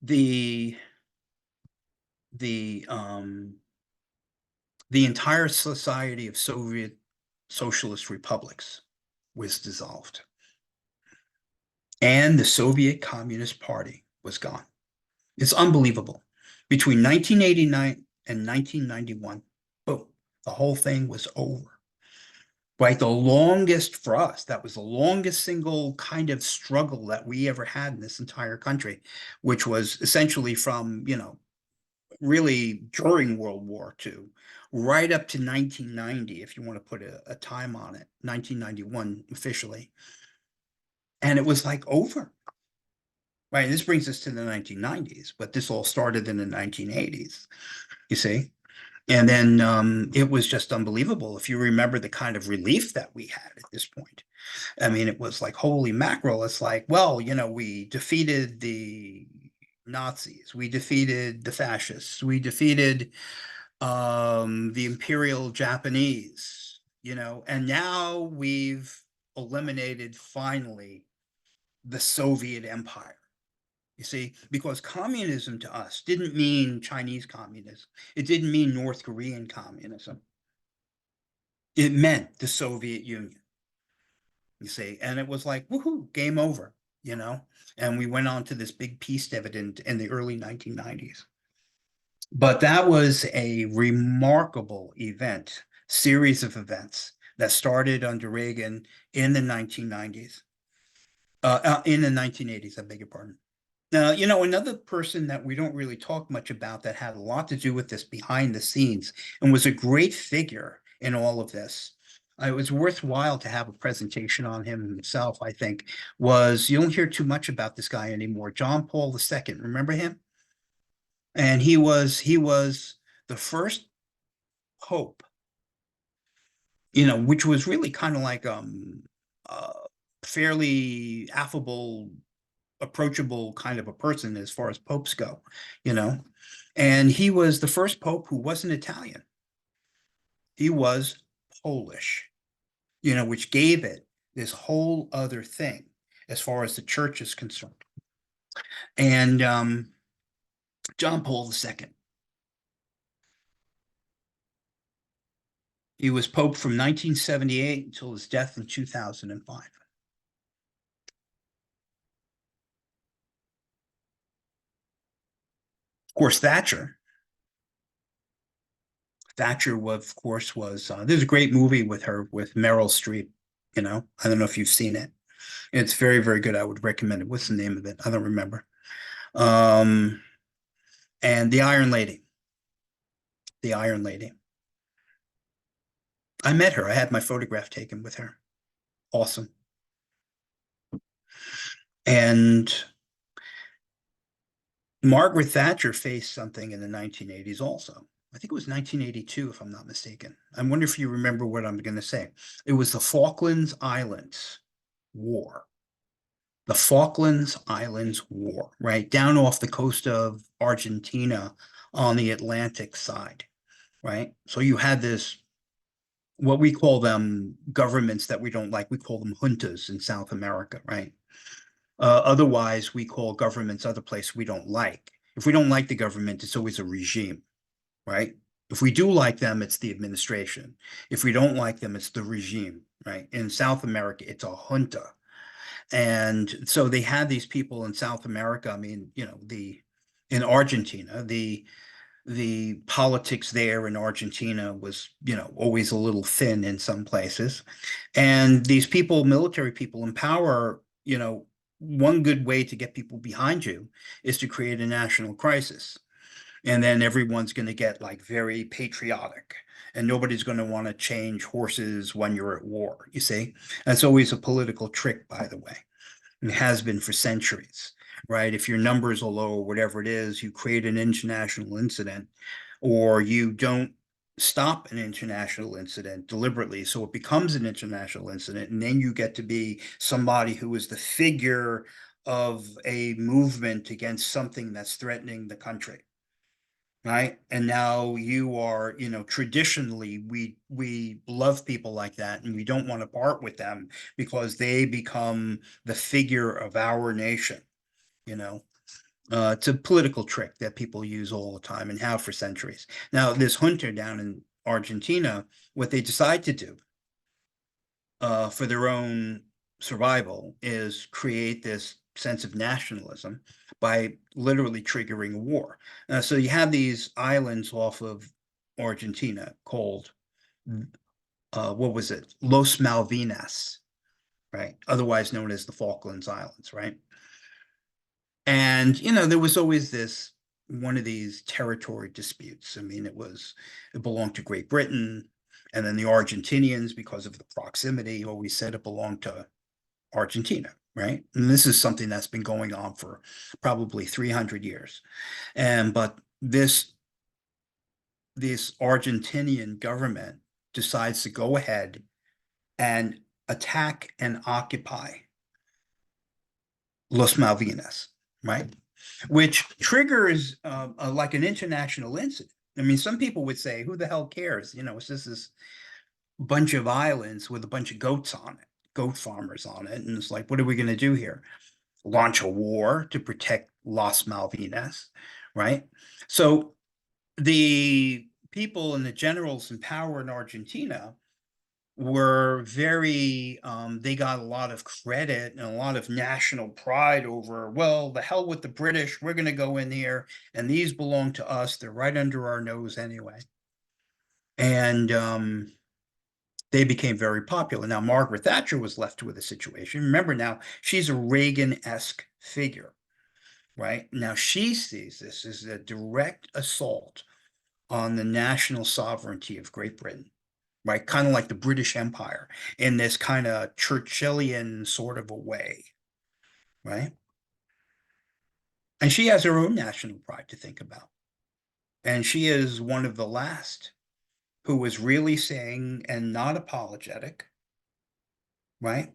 the the entire society of Soviet socialist republics was dissolved. And the Soviet Communist Party was gone. It's unbelievable. Between 1989 and 1991, boom, the whole thing was over. Right? The longest for us, that was the longest single kind of struggle that we ever had in this entire country, which was essentially from, you know, really during World War II, right up to 1990, if you want to put a time on it, 1991 officially. And it was like over. Right. This brings us to the 1990s, but this all started in the 1980s, you see. And then it was just unbelievable. If you remember the kind of relief that we had at this point. I mean, it was like, holy mackerel. It's like, well, you know, we defeated the Nazis, we defeated the fascists, we defeated the Imperial Japanese, you know, and now we've eliminated finally the Soviet Empire. You see, because communism to us didn't mean Chinese communism. It didn't mean North Korean communism. It meant the Soviet Union, you see, and it was like, woohoo, game over, you know? And we went on to this big peace dividend in the early 1990s. But that was a remarkable event, series of events that started under Reagan in the 1990s, in the 1980s, I beg your pardon. You know, another person that we don't really talk much about that had a lot to do with this behind the scenes and was a great figure in all of this. It was worthwhile to have a presentation on him himself, I think, was you don't hear too much about this guy anymore. John Paul II, remember him? And he was the first pope, you know, which was really kind of like uh fairly affable, approachable kind of a person as far as popes go, you know. And he was the first pope who wasn't Italian. He was Polish, you know, which gave it this whole other thing as far as the church is concerned. And John Paul II, he was pope from 1978 until his death in 2005. Of course, Thatcher was, of course, was there's a great movie with her with Meryl Streep. You know, I don't know if you've seen it. It's very, very good. I would recommend it. What's the name of it? I don't remember. Um, and the Iron Lady. The Iron Lady. I met her. I had my photograph taken with her. Awesome. And Margaret Thatcher faced something in the 1980s also. I think it was 1982, if I'm not mistaken. I wonder if you remember what I'm going to say. It was the Falklands Islands War. The Falklands Islands War, right? Down off the coast of Argentina on the Atlantic side, right? So you had this, what we call them governments that we don't like, we call them juntas in South America, right? Otherwise, we call governments other places we don't like. If we don't like the government, it's always a regime, right? If we do like them, it's the administration. If we don't like them, it's the regime, right? In South America, it's a junta. And so they had these people in South America. I mean, you know, in Argentina, the politics there in Argentina was, you know, always a little thin in some places. And these people, military people in power, you know, one good way to get people behind you is to create a national crisis. And then everyone's going to get like very patriotic and nobody's going to want to change horses when you're at war, you see? That's always a political trick, by the way. It has been for centuries, right? If your numbers are low or whatever it is, you create an international incident or you don't stop an international incident deliberately. So it becomes an international incident. And then you get to be somebody who is the figure of a movement against something that's threatening the country. Right. And now you are, you know, traditionally we love people like that and we don't want to part with them because they become the figure of our nation, you know. It's a political trick that people use all the time and have for centuries. Now, this junta down in Argentina, what they decide to do for their own survival is create this sense of nationalism by literally triggering a war. So you have these islands off of Argentina called, what was it? Los Malvinas, right? Otherwise known as the Falklands Islands, right? And, you know, there was always this, one of these territory disputes. I mean, it belonged to Great Britain. And then the Argentinians, because of the proximity, always said it belonged to Argentina, right? And this is something that's been going on for probably 300 years. But this Argentinian government decides to go ahead and attack and occupy Los Malvinas, right? Which triggers like an international incident. I mean, some people would say, who the hell cares? You know, it's just this bunch of islands with a bunch of goats on it, goat farmers on it. And it's like, what are we going to do here? launch a war to protect Las Malvinas, right? So the people and the generals in power in Argentina were very, they got a lot of credit and a lot of national pride over, well, the hell with the British, we're going to go in here and these belong to us. They're right under our nose anyway. And they became very popular. Now, Margaret Thatcher was left with a situation. Remember now, she's a Reagan-esque figure, right? Now, she sees this as a direct assault on the national sovereignty of Great Britain, right? Kind of like the British Empire in this kind of Churchillian sort of a way, right? And she has her own national pride to think about. And she is one of the last who was really saying and not apologetic, right?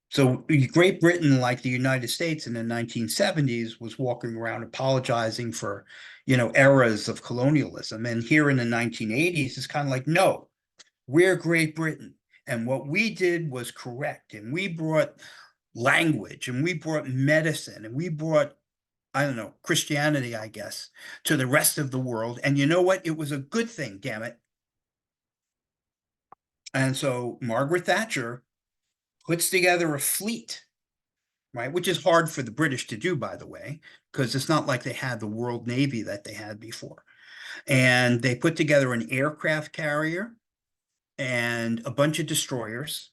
So Great Britain, like the United States in the 1970s, was walking around apologizing for, eras of colonialism. And here in the 1980s, it's kind of like, no, we're Great Britain. And what we did was correct. And we brought language and we brought medicine and we brought, I don't know, Christianity, I guess, to the rest of the world. And you know what? It was a good thing, damn it. And so Margaret Thatcher puts together a fleet, right? Which is hard for the British to do, by the way, because it's not like they had the World Navy that they had before. And they put together an aircraft carrier and a bunch of destroyers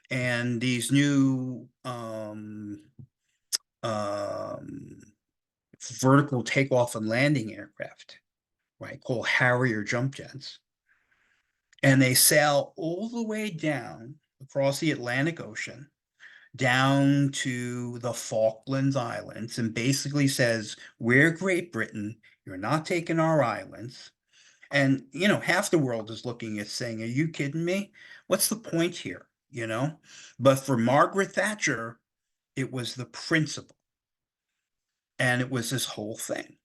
and these new vertical takeoff and landing aircraft, right, called Harrier jump jets. And they sail all the way down across the Atlantic Ocean down to the Falklands Islands and basically says, we're Great Britain, you're not taking our islands. And, half the world is looking at saying, are you kidding me? What's the point here? But for Margaret Thatcher, it was the principle. And it was this whole thing.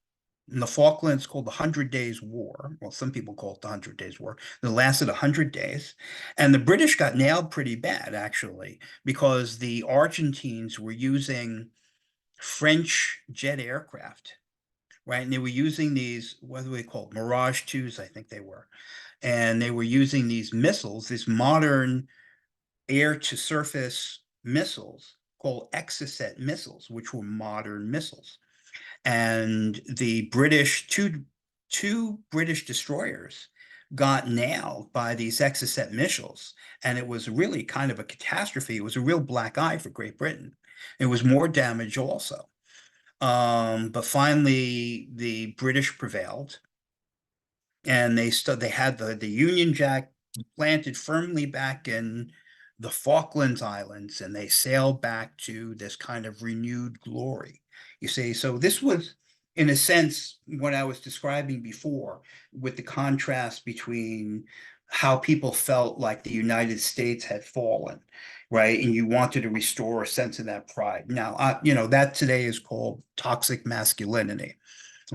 And the Falklands called the 100 Days War. Well, some people call it the 100 Days War. It lasted 100 days. And the British got nailed pretty bad, actually, because the Argentines were using French jet aircraft, right? And they were using these, what do we call it? Mirage 2s, I think they were. And they were using these missiles, these modern air-to-surface missiles called Exocet missiles, which were modern missiles. And the two British destroyers got nailed by these Exocet missiles. And it was really kind of a catastrophe. It was a real black eye for Great Britain. It was more damage also. But finally, the British prevailed. And they had the Union Jack planted firmly back in the Falklands Islands, and they sailed back to this kind of renewed glory. You see, so this was, in a sense, what I was describing before, with the contrast between how people felt like the United States had fallen, right? And you wanted to restore a sense of that pride. Now, that today is called toxic masculinity.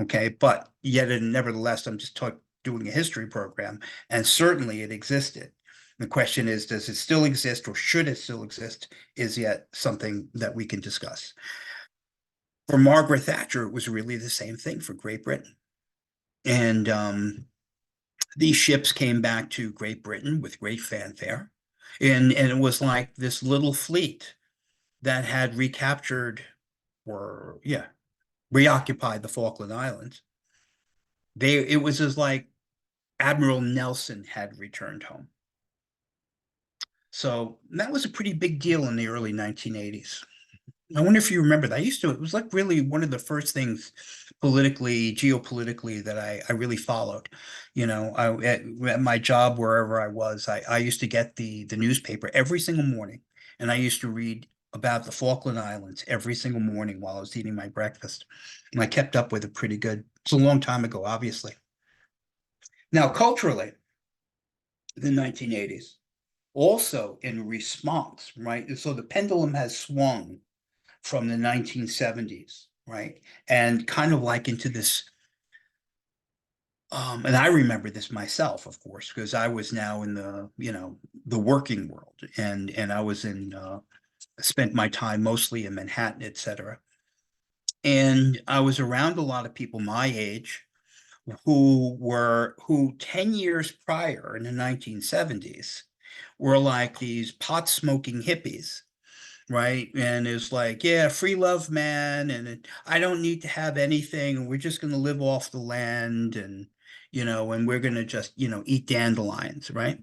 Okay, but yet and nevertheless, I'm just doing a history program, and certainly it existed. The question is, does it still exist or should it still exist is yet something that we can discuss. For Margaret Thatcher, it was really the same thing for Great Britain. And these ships came back to Great Britain with great fanfare. And it was like this little fleet that had recaptured or, yeah, reoccupied the Falkland Islands. It was as like Admiral Nelson had returned home. So that was a pretty big deal in the early 1980s. I wonder if you remember that. It was like really one of the first things politically, geopolitically that I really followed. At my job, wherever I was, I used to get the newspaper every single morning, and I used to read about the Falkland Islands every single morning while I was eating my breakfast. And I kept up with it pretty good. It's a long time ago, obviously. Now, culturally, the 1980s, also in response, right? So the pendulum has swung from the 1970s, right? And kind of like into this, and I remember this myself, of course, because I was now in the working world, and I was in spent my time mostly in Manhattan, etc. And I was around a lot of people my age who 10 years prior in the 1970s were like these pot smoking hippies, right? And it's like, yeah, free love, man, and I don't need to have anything, and we're just going to live off the land, and and we're going to just eat dandelions, right?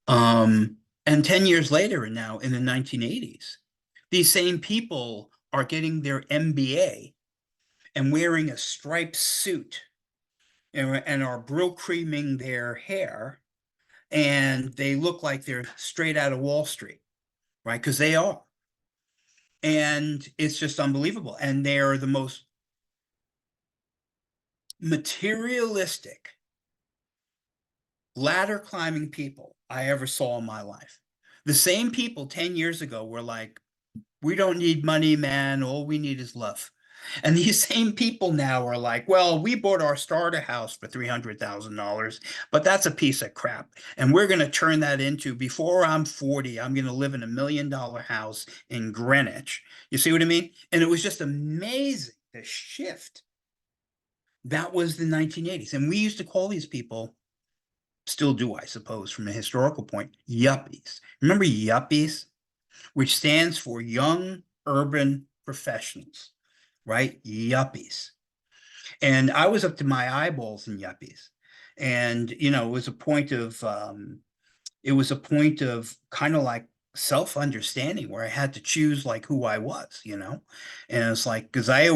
And 10 years later, and now in the 1980s, these same people are getting their MBA and wearing a striped suit and are brill creaming their hair, and they look like they're straight out of Wall Street, right? Because they are. And it's just unbelievable. And they're the most materialistic ladder climbing people I ever saw in my life. The same people 10 years ago were like, we don't need money, man. All we need is love. And these same people now are like, well, we bought our starter house for $300,000, but that's a piece of crap. And we're going to turn that into, before I'm 40, I'm going to live in $1 million house in Greenwich. You see what I mean? And it was just amazing, the shift. That was the 1980s. And we used to call these people, still do, I suppose, from a historical point, yuppies. Remember yuppies? Which stands for Young Urban Professionals, right? Yuppies. And I was up to my eyeballs in yuppies. And, it was a point of kind of like self-understanding where I had to choose like who I was. And it's like, because I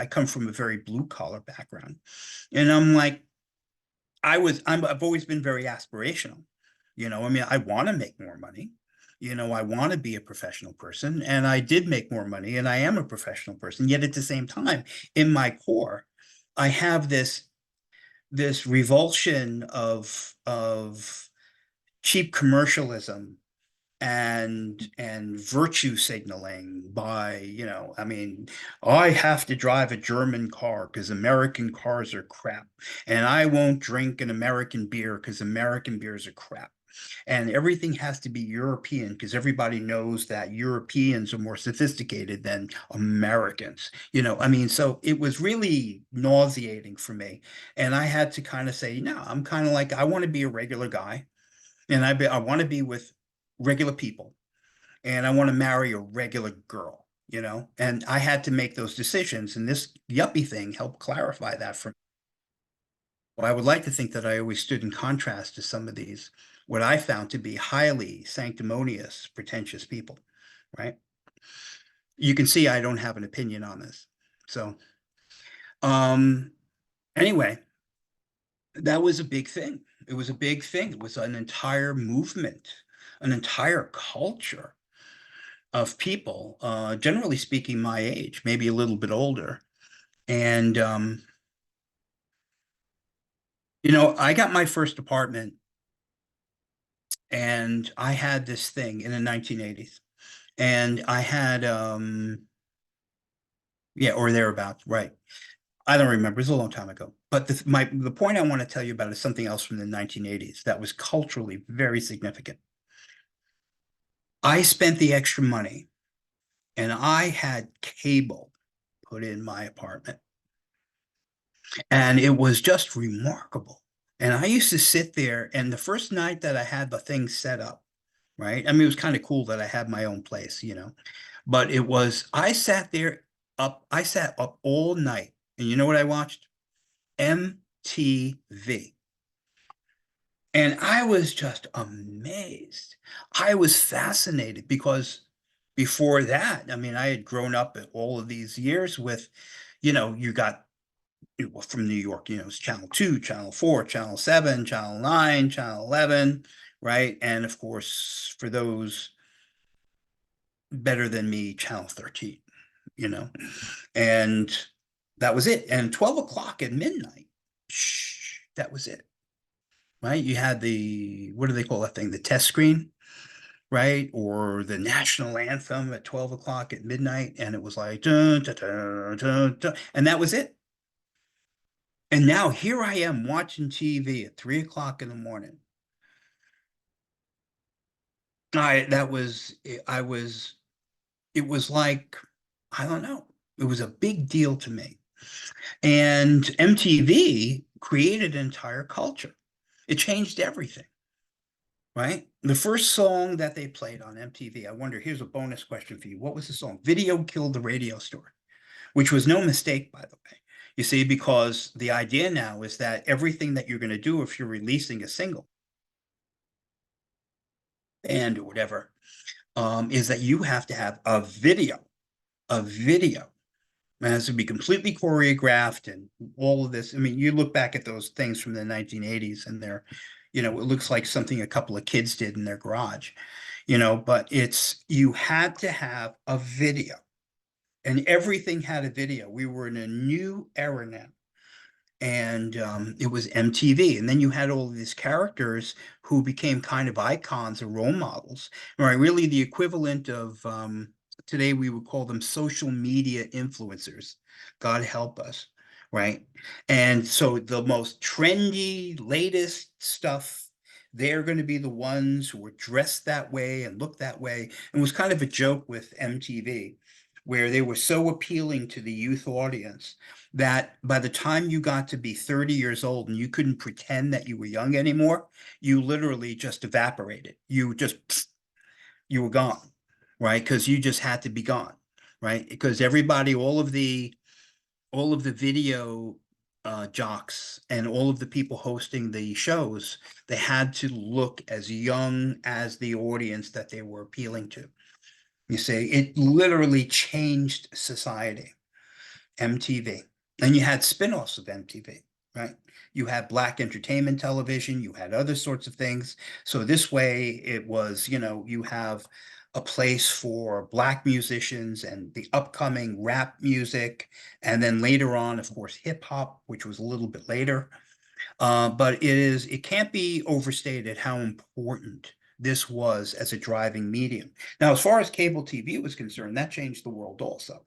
come from a very blue collar background. And I'm like, I've always been very aspirational. I mean, I want to make more money. I want to be a professional person, and I did make more money, and I am a professional person. Yet at the same time, in my core, I have this revulsion of cheap commercialism and virtue signaling by, I mean, I have to drive a German car because American cars are crap, and I won't drink an American beer because American beers are crap. And everything has to be European because everybody knows that Europeans are more sophisticated than Americans. I mean, so it was really nauseating for me. And I had to kind of say, no, I'm kind of like, I want to be a regular guy, and I want to be with regular people, and I want to marry a regular girl. And I had to make those decisions, and this yuppie thing helped clarify that for me. Well, I would like to think that I always stood in contrast to some of these, what I found to be highly sanctimonious, pretentious people, right? You can see I don't have an opinion on this. So, um, anyway, that was a big thing. It was a big thing. It was an entire movement, an entire culture of people, generally speaking, my age, maybe a little bit older. And, I got my first apartment, and I had this thing in the 1980s. And I had, yeah, or thereabouts, right. I don't remember. It's a long time ago. But the point I want to tell you about is something else from the 1980s that was culturally very significant. I spent the extra money, and I had cable put in my apartment. And it was just remarkable. And I used to sit there, and the first night that I had the thing set up, right? I mean, it was kind of cool that I had my own place. But I sat up all night. And you know what I watched? MTV. And I was just amazed. I was fascinated because before that, I mean, I had grown up all of these years with, you got from New York, it's Channel 2, Channel 4, Channel 7, Channel 9, Channel 11, right? And of course, for those better than me, Channel 13, you know, and that was it. And 12 o'clock at midnight, shh, that was it, right? You had what do they call that thing? The test screen, right? Or the national anthem at 12 o'clock at midnight. And it was like, dun, dun, dun, dun, dun, and that was it. And now here I am watching TV at 3 o'clock in the morning. I was, it was like, I don't know, it was a big deal to me. And MTV created an entire culture. It changed everything, right? The first song that they played on MTV, I wonder, here's a bonus question for you. What was the song? Video Killed the Radio Star, which was no mistake, by the way. You see, because the idea now is that everything that you're going to do, if you're releasing a single and or whatever, is that you have to have a video. A video. It has to be completely choreographed and all of this. I mean, you look back at those things from the 1980s and they're, it looks like something a couple of kids did in their garage, but you had to have a video and everything had a video. We were in a new era now. And it was MTV. And then you had all of these characters who became kind of icons or role models, right? Really the equivalent of today we would call them social media influencers. God help us, right? And so the most trendy, latest stuff, they're going to be the ones who were dressed that way and look that way. And it was kind of a joke with MTV, where they were so appealing to the youth audience that by the time you got to be 30 years old and you couldn't pretend that you were young anymore, you literally just evaporated. You were gone, right? Because you just had to be gone, right? Because everybody, all of the video jocks and all of the people hosting the shows, they had to look as young as the audience that they were appealing to. You see, it literally changed society. MTV. And you had spin-offs of MTV, right? You had Black entertainment television, you had other sorts of things. So this way it was, you have a place for Black musicians and the upcoming rap music. And then later on, of course, hip hop, which was a little bit later. But it can't be overstated how important this was as a driving medium. Now, as far as cable TV was concerned, that changed the world also.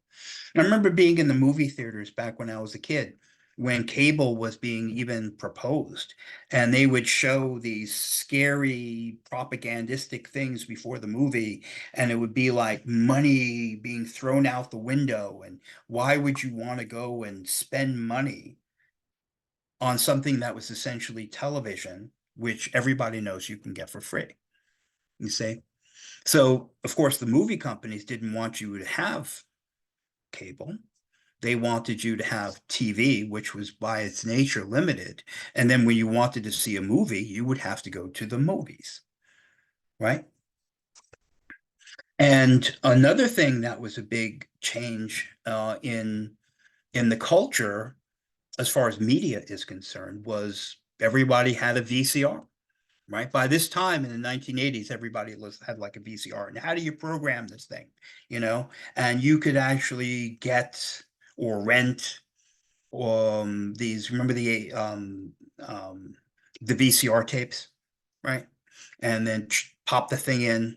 I remember being in the movie theaters back when I was a kid, when cable was being even proposed, and they would show these scary propagandistic things before the movie, and it would be like money being thrown out the window, and why would you want to go and spend money on something that was essentially television, which everybody knows you can get for free, you see? So, of course, the movie companies didn't want you to have cable. They wanted you to have TV, which was by its nature limited. And then when you wanted to see a movie, you would have to go to the movies, right? And another thing that was a big change in the culture, as far as media is concerned, was everybody had a VCR, right? By this time in the 1980s, everybody had like a VCR. And how do you program this thing, And you could actually get or rent remember the VCR tapes, right? And then pop the thing in,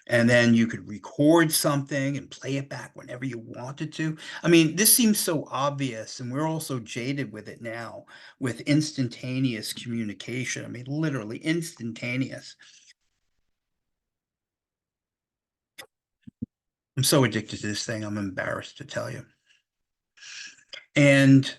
and then you could record something and play it back whenever you wanted to. I mean, this seems so obvious, and we're all so jaded with it now, with instantaneous communication. I mean, literally instantaneous. I'm so addicted to this thing, I'm embarrassed to tell you. And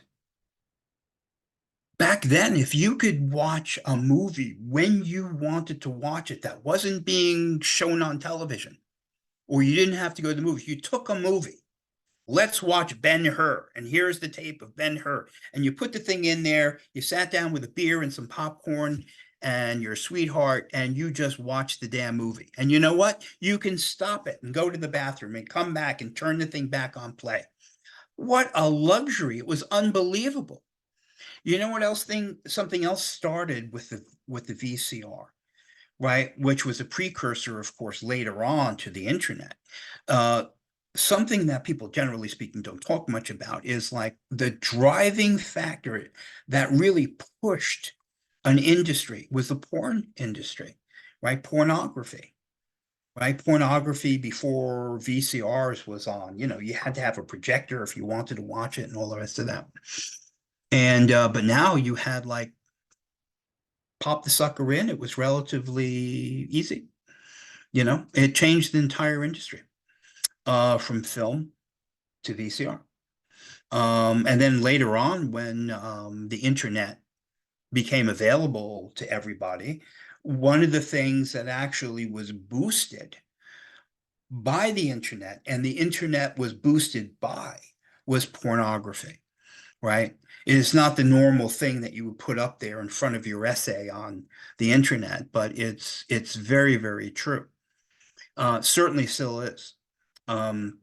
back then, if you could watch a movie when you wanted to watch it that wasn't being shown on television, or you didn't have to go to the movies, you took a movie. Let's watch Ben-Hur, and here's the tape of Ben-Hur. And you put the thing in there, you sat down with a beer and some popcorn and your sweetheart, and you just watched the damn movie. And you know what? You can stop it and go to the bathroom and come back and turn the thing back on play. What a luxury. It was unbelievable. You know what else something else started with the VCR, right? Which was a precursor, of course, later on to the internet. Something that people, generally speaking, don't talk much about is like the driving factor that really pushed an industry was the porn industry, right? Pornography, right? Pornography before VCRs was on, you had to have a projector if you wanted to watch it and all the rest of that. And but now you had like pop the sucker in, it was relatively easy. It changed the entire industry, from film to VCR. And then later on, when the internet became available to everybody, one of the things that actually was boosted by the internet, and the internet was boosted by, was pornography, right? It is not the normal thing that you would put up there in front of your essay on the internet, but it's very, very true. Certainly still is. Um,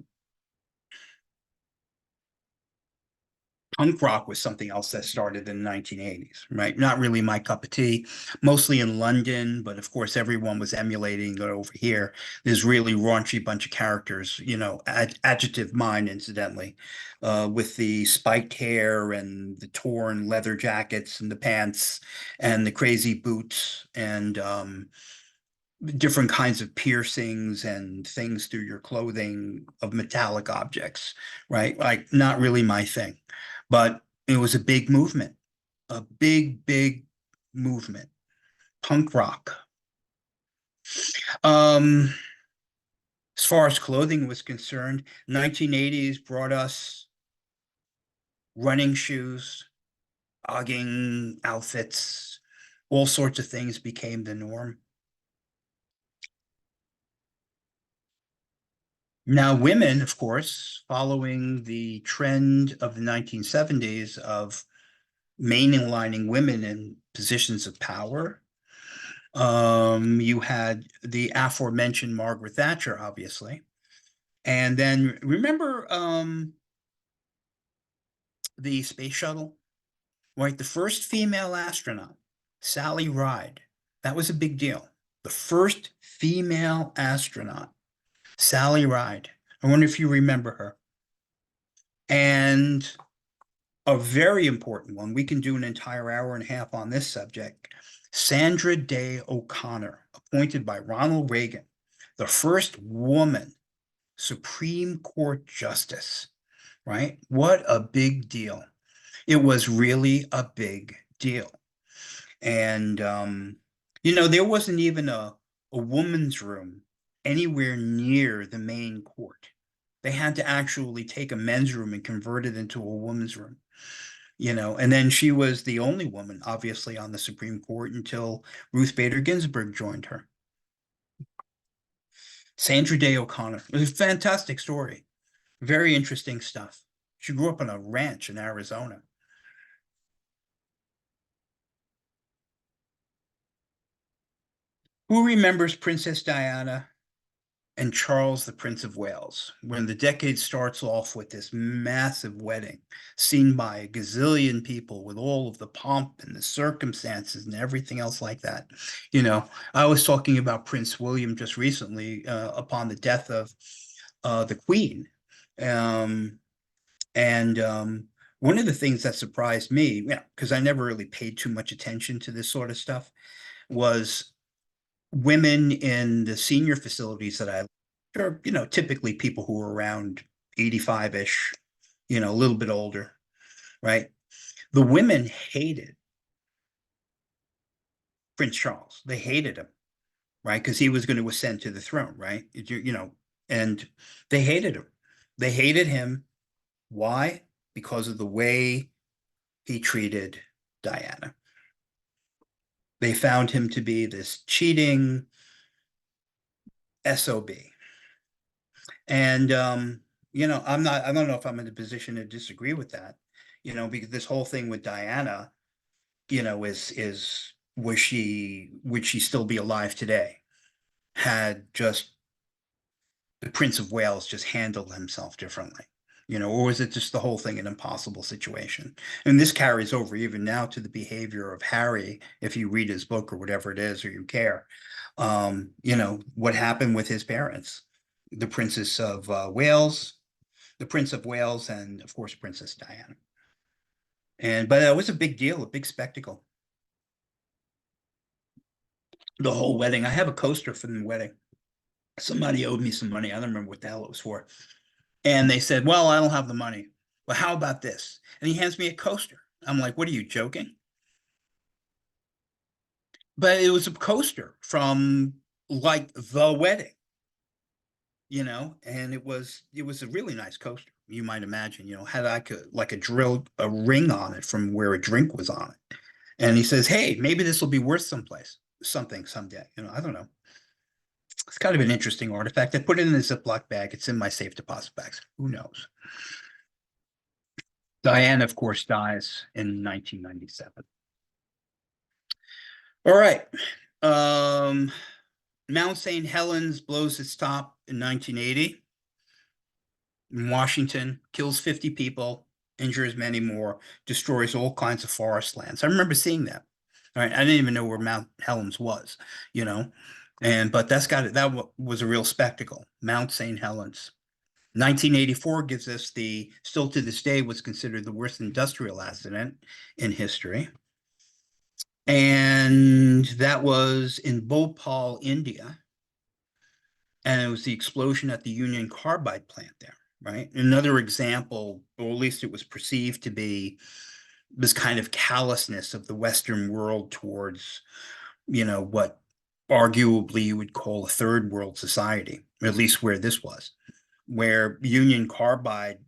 Punk rock was something else that started in the 1980s, right? Not really my cup of tea, mostly in London, but of course everyone was emulating it over here. This really raunchy bunch of characters, adjective mine, incidentally, with the spiked hair and the torn leather jackets and the pants and the crazy boots and different kinds of piercings and things through your clothing of metallic objects, right? Like, not really my thing, but it was a big movement, a big, big movement, punk rock. Um, as far as clothing was concerned, 1980s brought us running shoes, jogging outfits, all sorts of things became the norm. Now, women, of course, following the trend of the 1970s of mainlining women in positions of power, you had the aforementioned Margaret Thatcher, obviously. And then remember the space shuttle, right? The first female astronaut, Sally Ride. That was a big deal. The first female astronaut, Sally Ride. I wonder if you remember her. And a very important one, we can do an entire hour and a half on this subject. Sandra Day O'Connor, appointed by Ronald Reagan, the first woman Supreme Court justice, right? What a big deal. It was really a big deal. And, there wasn't even a woman's room anywhere near the main court. They had to actually take a men's room and convert it into a woman's room. And then she was the only woman, obviously, on the Supreme Court until Ruth Bader Ginsburg joined her. Sandra Day O'Connor. It was a fantastic story. Very interesting stuff. She grew up on a ranch in Arizona. Who remembers Princess Diana and Charles, the Prince of Wales, when the decade starts off with this massive wedding seen by a gazillion people with all of the pomp and the circumstances and everything else like that. I was talking about Prince William just recently upon the death of the Queen. Um, and one of the things that surprised me, because I never really paid too much attention to this sort of stuff, was women in the senior facilities that I, are, typically people who are around 85-ish, a little bit older, right? The women hated Prince Charles. They hated him, right? Because he was going to ascend to the throne, right? And they hated him. They hated him. Why? Because of the way he treated Diana. They found him to be this cheating SOB. And I don't know if I'm in a position to disagree with that, because this whole thing with Diana, is would she still be alive today? Had just the Prince of Wales just handled himself differently, or was it just the whole thing an impossible situation? And this carries over even now to the behavior of Harry, if you read his book or whatever it is, or you care. What happened with his parents, the Princess of Wales, the Prince of Wales, and of course Princess Diana. But it was a big deal, a big spectacle. The whole wedding. I have a coaster from the wedding. Somebody owed me some money. I don't remember what the hell it was for. And they said, well, I don't have the money. Well, how about this? And he hands me a coaster. I'm like, what, are you joking? But it was a coaster from like the wedding, and it was a really nice coaster. You might imagine, had like a drill a ring on it from where a drink was on it. And he says, hey, maybe this will be worth something someday. I don't know. It's kind of an interesting artifact. I put it in a Ziploc bag. It's in my safe deposit bags. Who knows? Diane, of course, dies in 1997. All right. Mount St. Helens blows its top in 1980 in Washington, kills 50 people, injures many more, destroys all kinds of forest lands. I remember seeing that. All right, I didn't even know where Mount Helens was, you know, but that was a real spectacle. Mount St. Helens. 1984 gives us still to this day, what's considered the worst industrial accident in history. And that was in Bhopal, India. And it was the explosion at the Union Carbide plant there, right? Another example, or at least it was perceived to be, this kind of callousness of the Western world towards, what arguably you would call a third world society, at least where this was, where Union Carbide,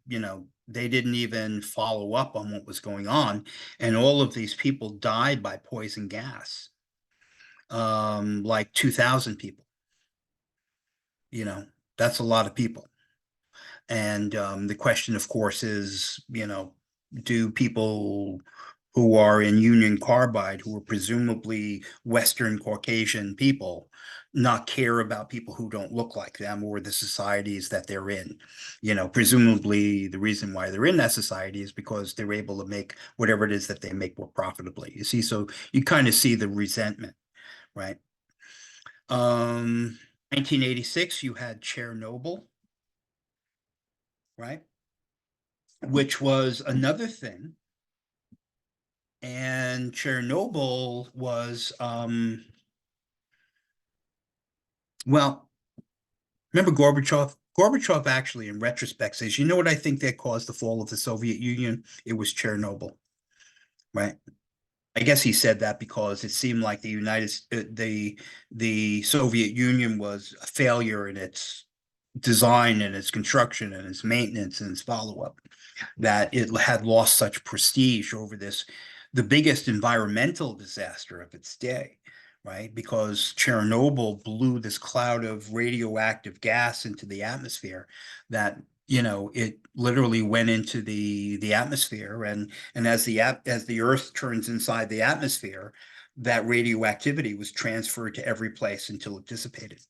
they didn't even follow up on what was going on. And all of these people died by poison gas, like 2,000 people. That's a lot of people. And the question, of course, is, do people who are in Union Carbide, who are presumably Western Caucasian people, not care about people who don't look like them or the societies that they're in? Presumably the reason why they're in that society is because they're able to make whatever it is that they make more profitably. You see, so you kind of see the resentment, right? 1986, you had Chernobyl, right? Which was another thing. And Chernobyl was, well, remember Gorbachev? Gorbachev actually, in retrospect, says, you know what I think that caused the fall of the Soviet Union? It was Chernobyl, right? I guess he said that because it seemed like the Soviet Union was a failure in its design and its construction and its maintenance and its follow-up, that it had lost such prestige over the biggest environmental disaster of its day, right? Because Chernobyl blew this cloud of radioactive gas into the atmosphere that, it literally went into the atmosphere, and as the Earth turns inside the atmosphere, that radioactivity was transferred to every place until it dissipated.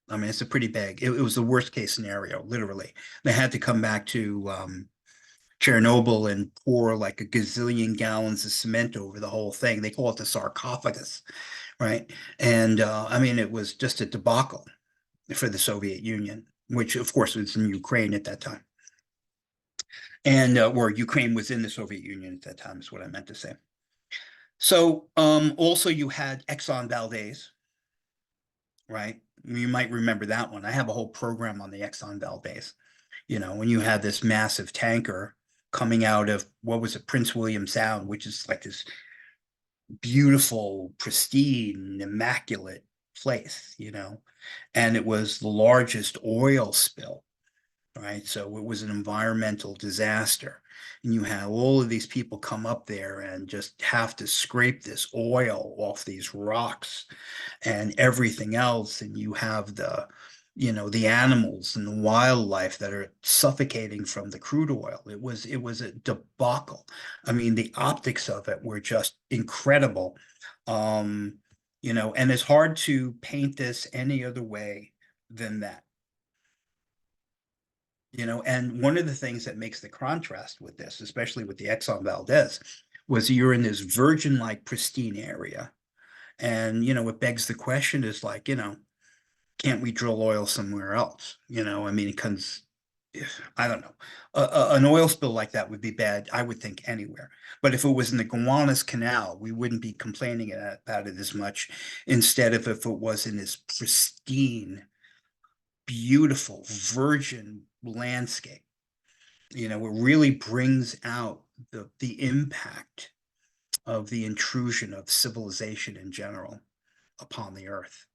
I mean, it's a pretty big. It was the worst case scenario, literally. They had to come back to Chernobyl and pour like a gazillion gallons of cement over the whole thing. They call it the sarcophagus, right? And I mean, it was just a debacle for the Soviet Union, which of course was in Ukraine at that time. And or Ukraine was in the Soviet Union at that time is what I meant to say. So also you had Exxon Valdez, right? You might remember that one. I have a whole program on the Exxon Valdez. When you had this massive tanker coming out of, what was it, Prince William Sound, which is like this beautiful, pristine, immaculate place, and it was the largest oil spill, right? So it was an environmental disaster. And you have all of these people come up there and just have to scrape this oil off these rocks and everything else. And you have the animals and the wildlife that are suffocating from the crude oil. It was a debacle. I mean, the optics of it were just incredible. And it's hard to paint this any other way than that. And one of the things that makes the contrast with this, especially with the Exxon Valdez, was you're in this virgin-like pristine area. And, it begs the question is like, can't we drill oil somewhere else? I mean, it comes, I don't know. An oil spill like that would be bad, I would think, anywhere. But if it was in the Gowanus Canal, we wouldn't be complaining about it as much. Instead of if it was in this pristine, beautiful, virgin landscape. It really brings out the impact of the intrusion of civilization in general upon the earth.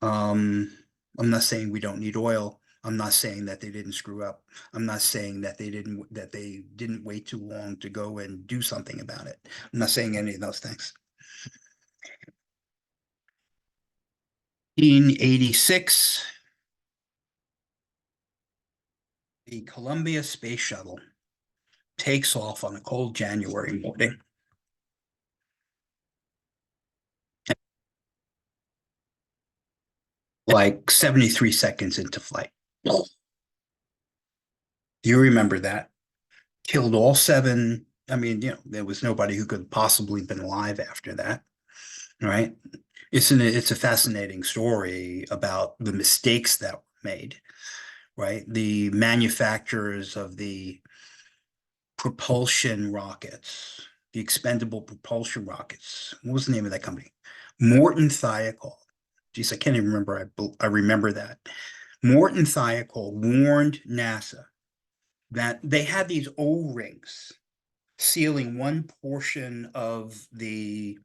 Um, I'm not saying we don't need oil. I'm not saying that they didn't screw up. I'm not saying that they didn't wait too long to go and do something about it. I'm not saying any of those things. 1986, the Columbia Space Shuttle takes off on a cold January morning. Like 73 seconds into flight. Do you remember that? Killed all seven. I mean, there was nobody who could possibly been alive after that, right? It's a fascinating story about the mistakes that were made, right? The manufacturers of the propulsion rockets, the expendable propulsion rockets. What was the name of that company? Morton Thiokol. Geez, I can't even remember. I remember that. Morton Thiokol warned NASA that they had these O-rings sealing one portion of the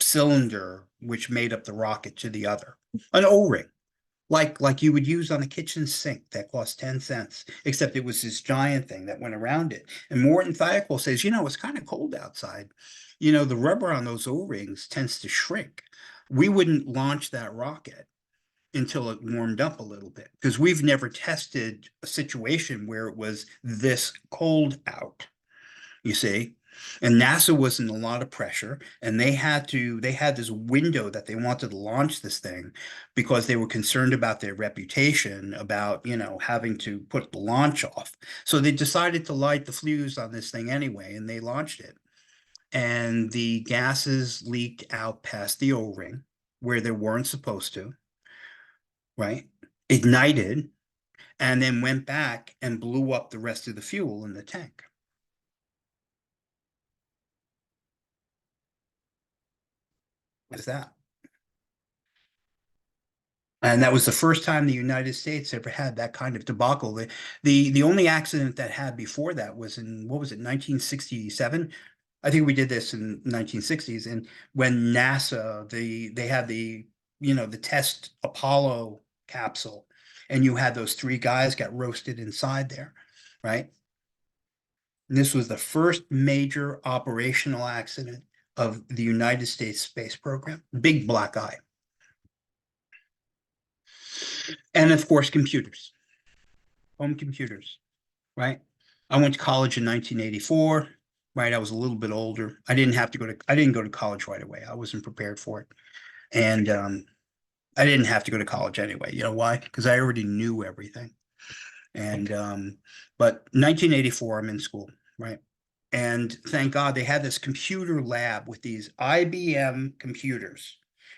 cylinder which made up the rocket to the other. An O-ring, like you would use on a kitchen sink that cost 10 cents, except it was this giant thing that went around it. And Morton Thiokol says, it's kind of cold outside. The rubber on those O-rings tends to shrink. We wouldn't launch that rocket until it warmed up a little bit, because we've never tested a situation where it was this cold out, you see. And NASA was in a lot of pressure, and they had this window that they wanted to launch this thing because they were concerned about their reputation, about, having to put the launch off. So they decided to light the fuse on this thing anyway, and they launched it. And the gases leaked out past the O-ring where they weren't supposed to, right? Ignited, and then went back and blew up the rest of the fuel in the tank. What is that? And that was the first time the United States ever had that kind of debacle. The only accident that had before that was in, what was it, 1967? I think we did this in 1960s. And when NASA, they had the test Apollo capsule, and you had those three guys got roasted inside there, right? And this was the first major operational accident of the United States space program. Big black eye. And of course, computers, home computers, right? I went to college in 1984, right? I was a little bit older. I didn't go to college right away. I wasn't prepared for it. And I didn't have to go to college anyway. You know why? Because I already knew everything. And but 1984, I'm in school, right? And thank God they had this computer lab with these IBM computers,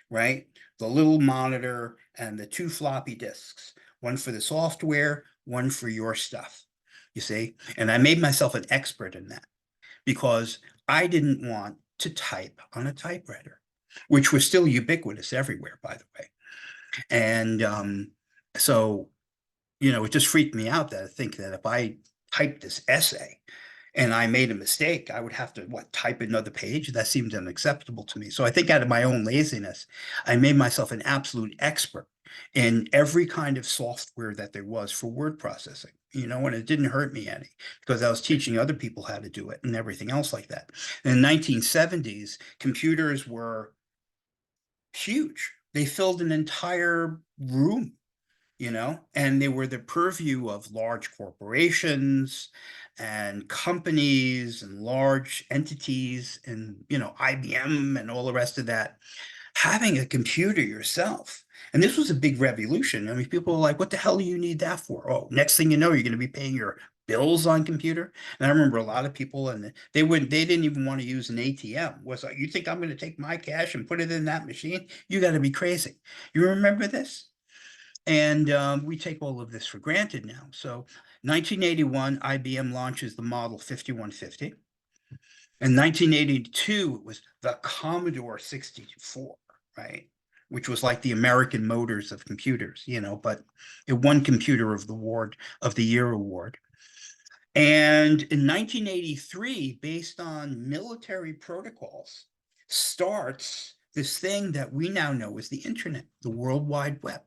right? The little monitor and the two floppy disks, one for the software, one for your stuff, you see? And I made myself an expert in that because I didn't want to type on a typewriter, which was still ubiquitous everywhere, by the way. And so, it just freaked me out that I think that if I typed this essay and I made a mistake, I would have to type another page. That seemed unacceptable to me. So I think out of my own laziness, I made myself an absolute expert in every kind of software that there was for word processing, and it didn't hurt me any because I was teaching other people how to do it and everything else like that. In the 1970s, computers were huge. They filled an entire room, and they were the purview of large corporations and companies and large entities and, IBM and all the rest of that. Having a computer yourself. And this was a big revolution. I mean, people were like, what the hell do you need that for? Oh, next thing you know, you're going to be paying your bills on computer. And I remember a lot of people, and they didn't even want to use an ATM. Was like, you think I'm going to take my cash and put it in that machine? You got to be crazy. You remember this? And we take all of this for granted now. So 1981, IBM launches the Model 5150. In 1982, it was the Commodore 64, right? Which was like the American Motors of computers, but it won Computer of the Year award. And in 1983, based on military protocols, starts this thing that we now know as the internet, the World Wide Web.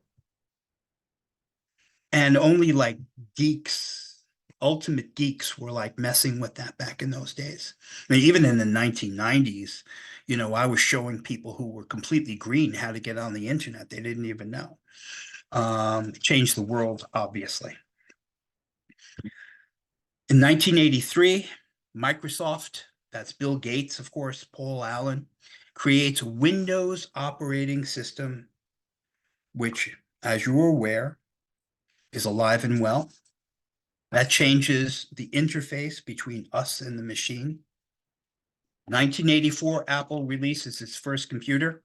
And only like geeks, ultimate geeks were like messing with that back in those days. I mean, even in the 1990s, I was showing people who were completely green how to get on the internet. They didn't even know. It changed the world, obviously. In 1983, Microsoft, that's Bill Gates, of course, Paul Allen, creates Windows operating system, which, as you're aware, is alive and well. That changes the interface between us and the machine. 1984, Apple releases its first computer,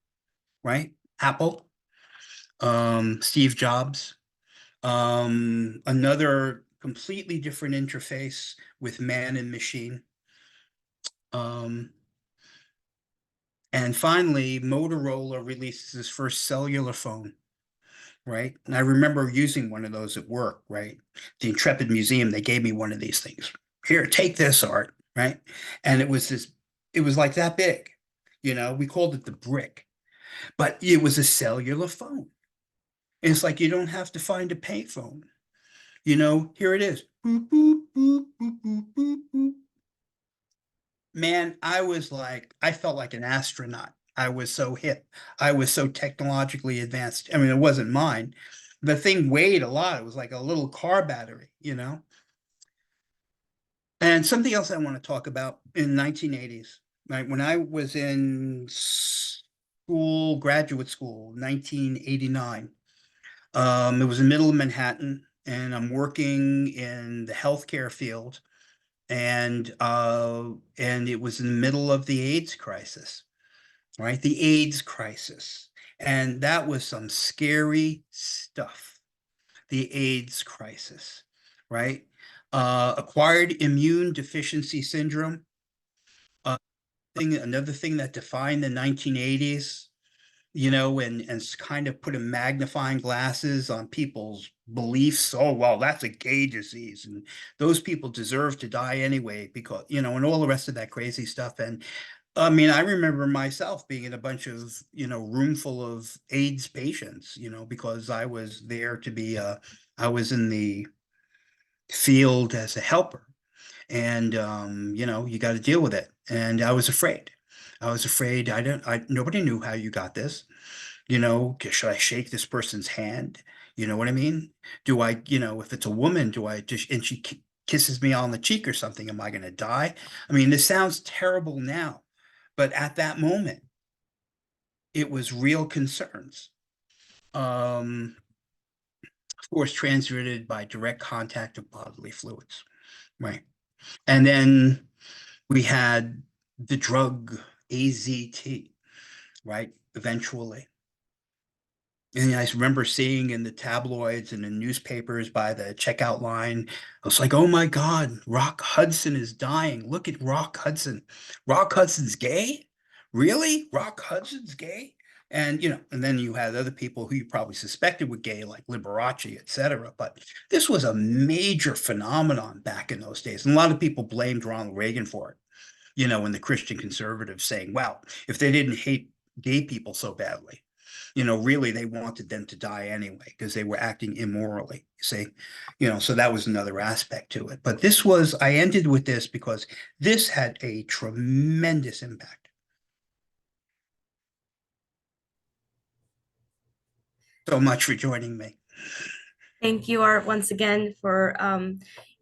right? Apple, Steve Jobs. Another completely different interface with man and machine. And finally, Motorola releases its first cellular phone, right? And I remember using one of those at work, right? The Intrepid Museum, they gave me one of these things. Here, take this, Art, right? And it was like that big, we called it the brick, but it was a cellular phone. And it's like you don't have to find a payphone. Here it is. Boop, boop, boop, boop, boop, boop, boop. Man, I felt like an astronaut. I was so hip. I was so technologically advanced. I mean, it wasn't mine. The thing weighed a lot. It was like a little car battery. And something else I want to talk about in 1980s, right? When I was in school, graduate school, 1989, it was in the middle of Manhattan, and I'm working in the healthcare field, and it was in the middle of the AIDS crisis, right? The AIDS crisis. And that was some scary stuff. The AIDS crisis, right? Acquired immune deficiency syndrome. Another thing that defined the 1980s, and kind of put a magnifying glasses on people's beliefs. Oh, well, that's a gay disease, and those people deserve to die anyway, because, and all the rest of that crazy stuff. And I mean, I remember myself being in a bunch of, room full of AIDS patients, because I was there to be, I was in the field as a helper. And, you got to deal with it. And I was afraid. I was afraid. Nobody knew how you got this. Should I shake this person's hand? You know what I mean? Do I, if it's a woman, do I just, and she kisses me on the cheek or something, am I going to die? I mean, this sounds terrible now, but at that moment, it was real concerns. Of course, transmitted by direct contact of bodily fluids, right? And then we had the drug AZT, right? Eventually. And I remember seeing in the tabloids and in newspapers by the checkout line, I was like, oh my God, Rock Hudson is dying. Look at Rock Hudson. Rock Hudson's gay? Really? Rock Hudson's gay? And and then you had other people who you probably suspected were gay, like Liberace, etc. But this was a major phenomenon back in those days. And a lot of people blamed Ronald Reagan for it, and the Christian conservatives saying, well, if they didn't hate gay people so badly, really they wanted them to die anyway because they were acting immorally, you see, so that was another aspect to it. But I ended with this because this had a tremendous impact. So much for joining me. Thank you, Art, once again for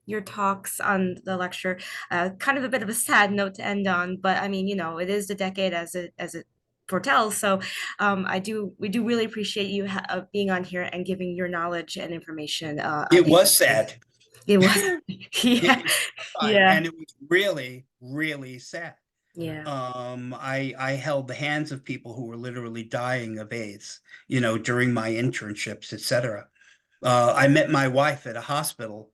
your talks on the lecture. Kind of a bit of a sad note to end on, but I mean, it is the decade as it foretells. So we do really appreciate you being on here and giving your knowledge and information on It these was issues. sad. It was, yeah, It yeah, and it was really, really sad. yeah. I held the hands of people who were literally dying of AIDS, during my internships, etc. I met my wife at a hospital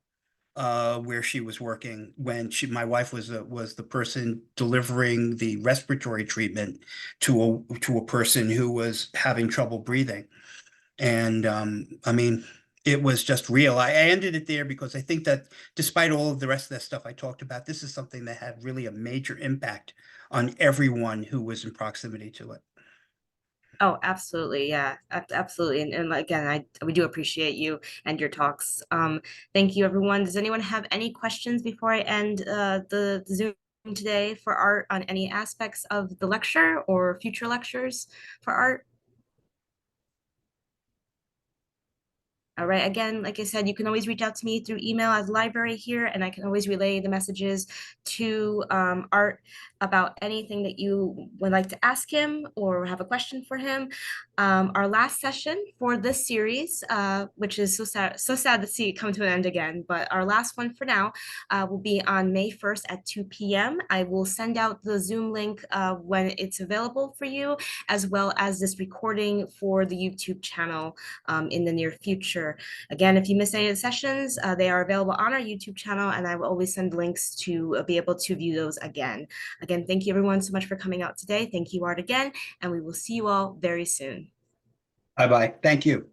where she was working when my wife was the person delivering the respiratory treatment to a person who was having trouble breathing. And I mean, it was just real. I ended it there because I think that despite all of the rest of that stuff I talked about, this is something that had really a major impact on everyone who was in proximity to it. Oh, absolutely. Yeah, absolutely. And again, we do appreciate you and your talks. Thank you, everyone. Does anyone have any questions before I end the Zoom today for Art on any aspects of the lecture or future lectures for Art? All right. Again, like I said, you can always reach out to me through email at the library here, and I can always relay the messages to Art about anything that you would like to ask him or have a question for him. Our last session for this series, which is so sad to see it come to an end again, but our last one for now will be on May 1st at 2 p.m. I will send out the Zoom link when it's available for you, as well as this recording for the YouTube channel in the near future. Again, if you miss any of the sessions, they are available on our YouTube channel, and I will always send links to be able to view those again. Again, thank you everyone so much for coming out today. Thank you, Art, again, and we will see you all very soon. Bye-bye. Thank you.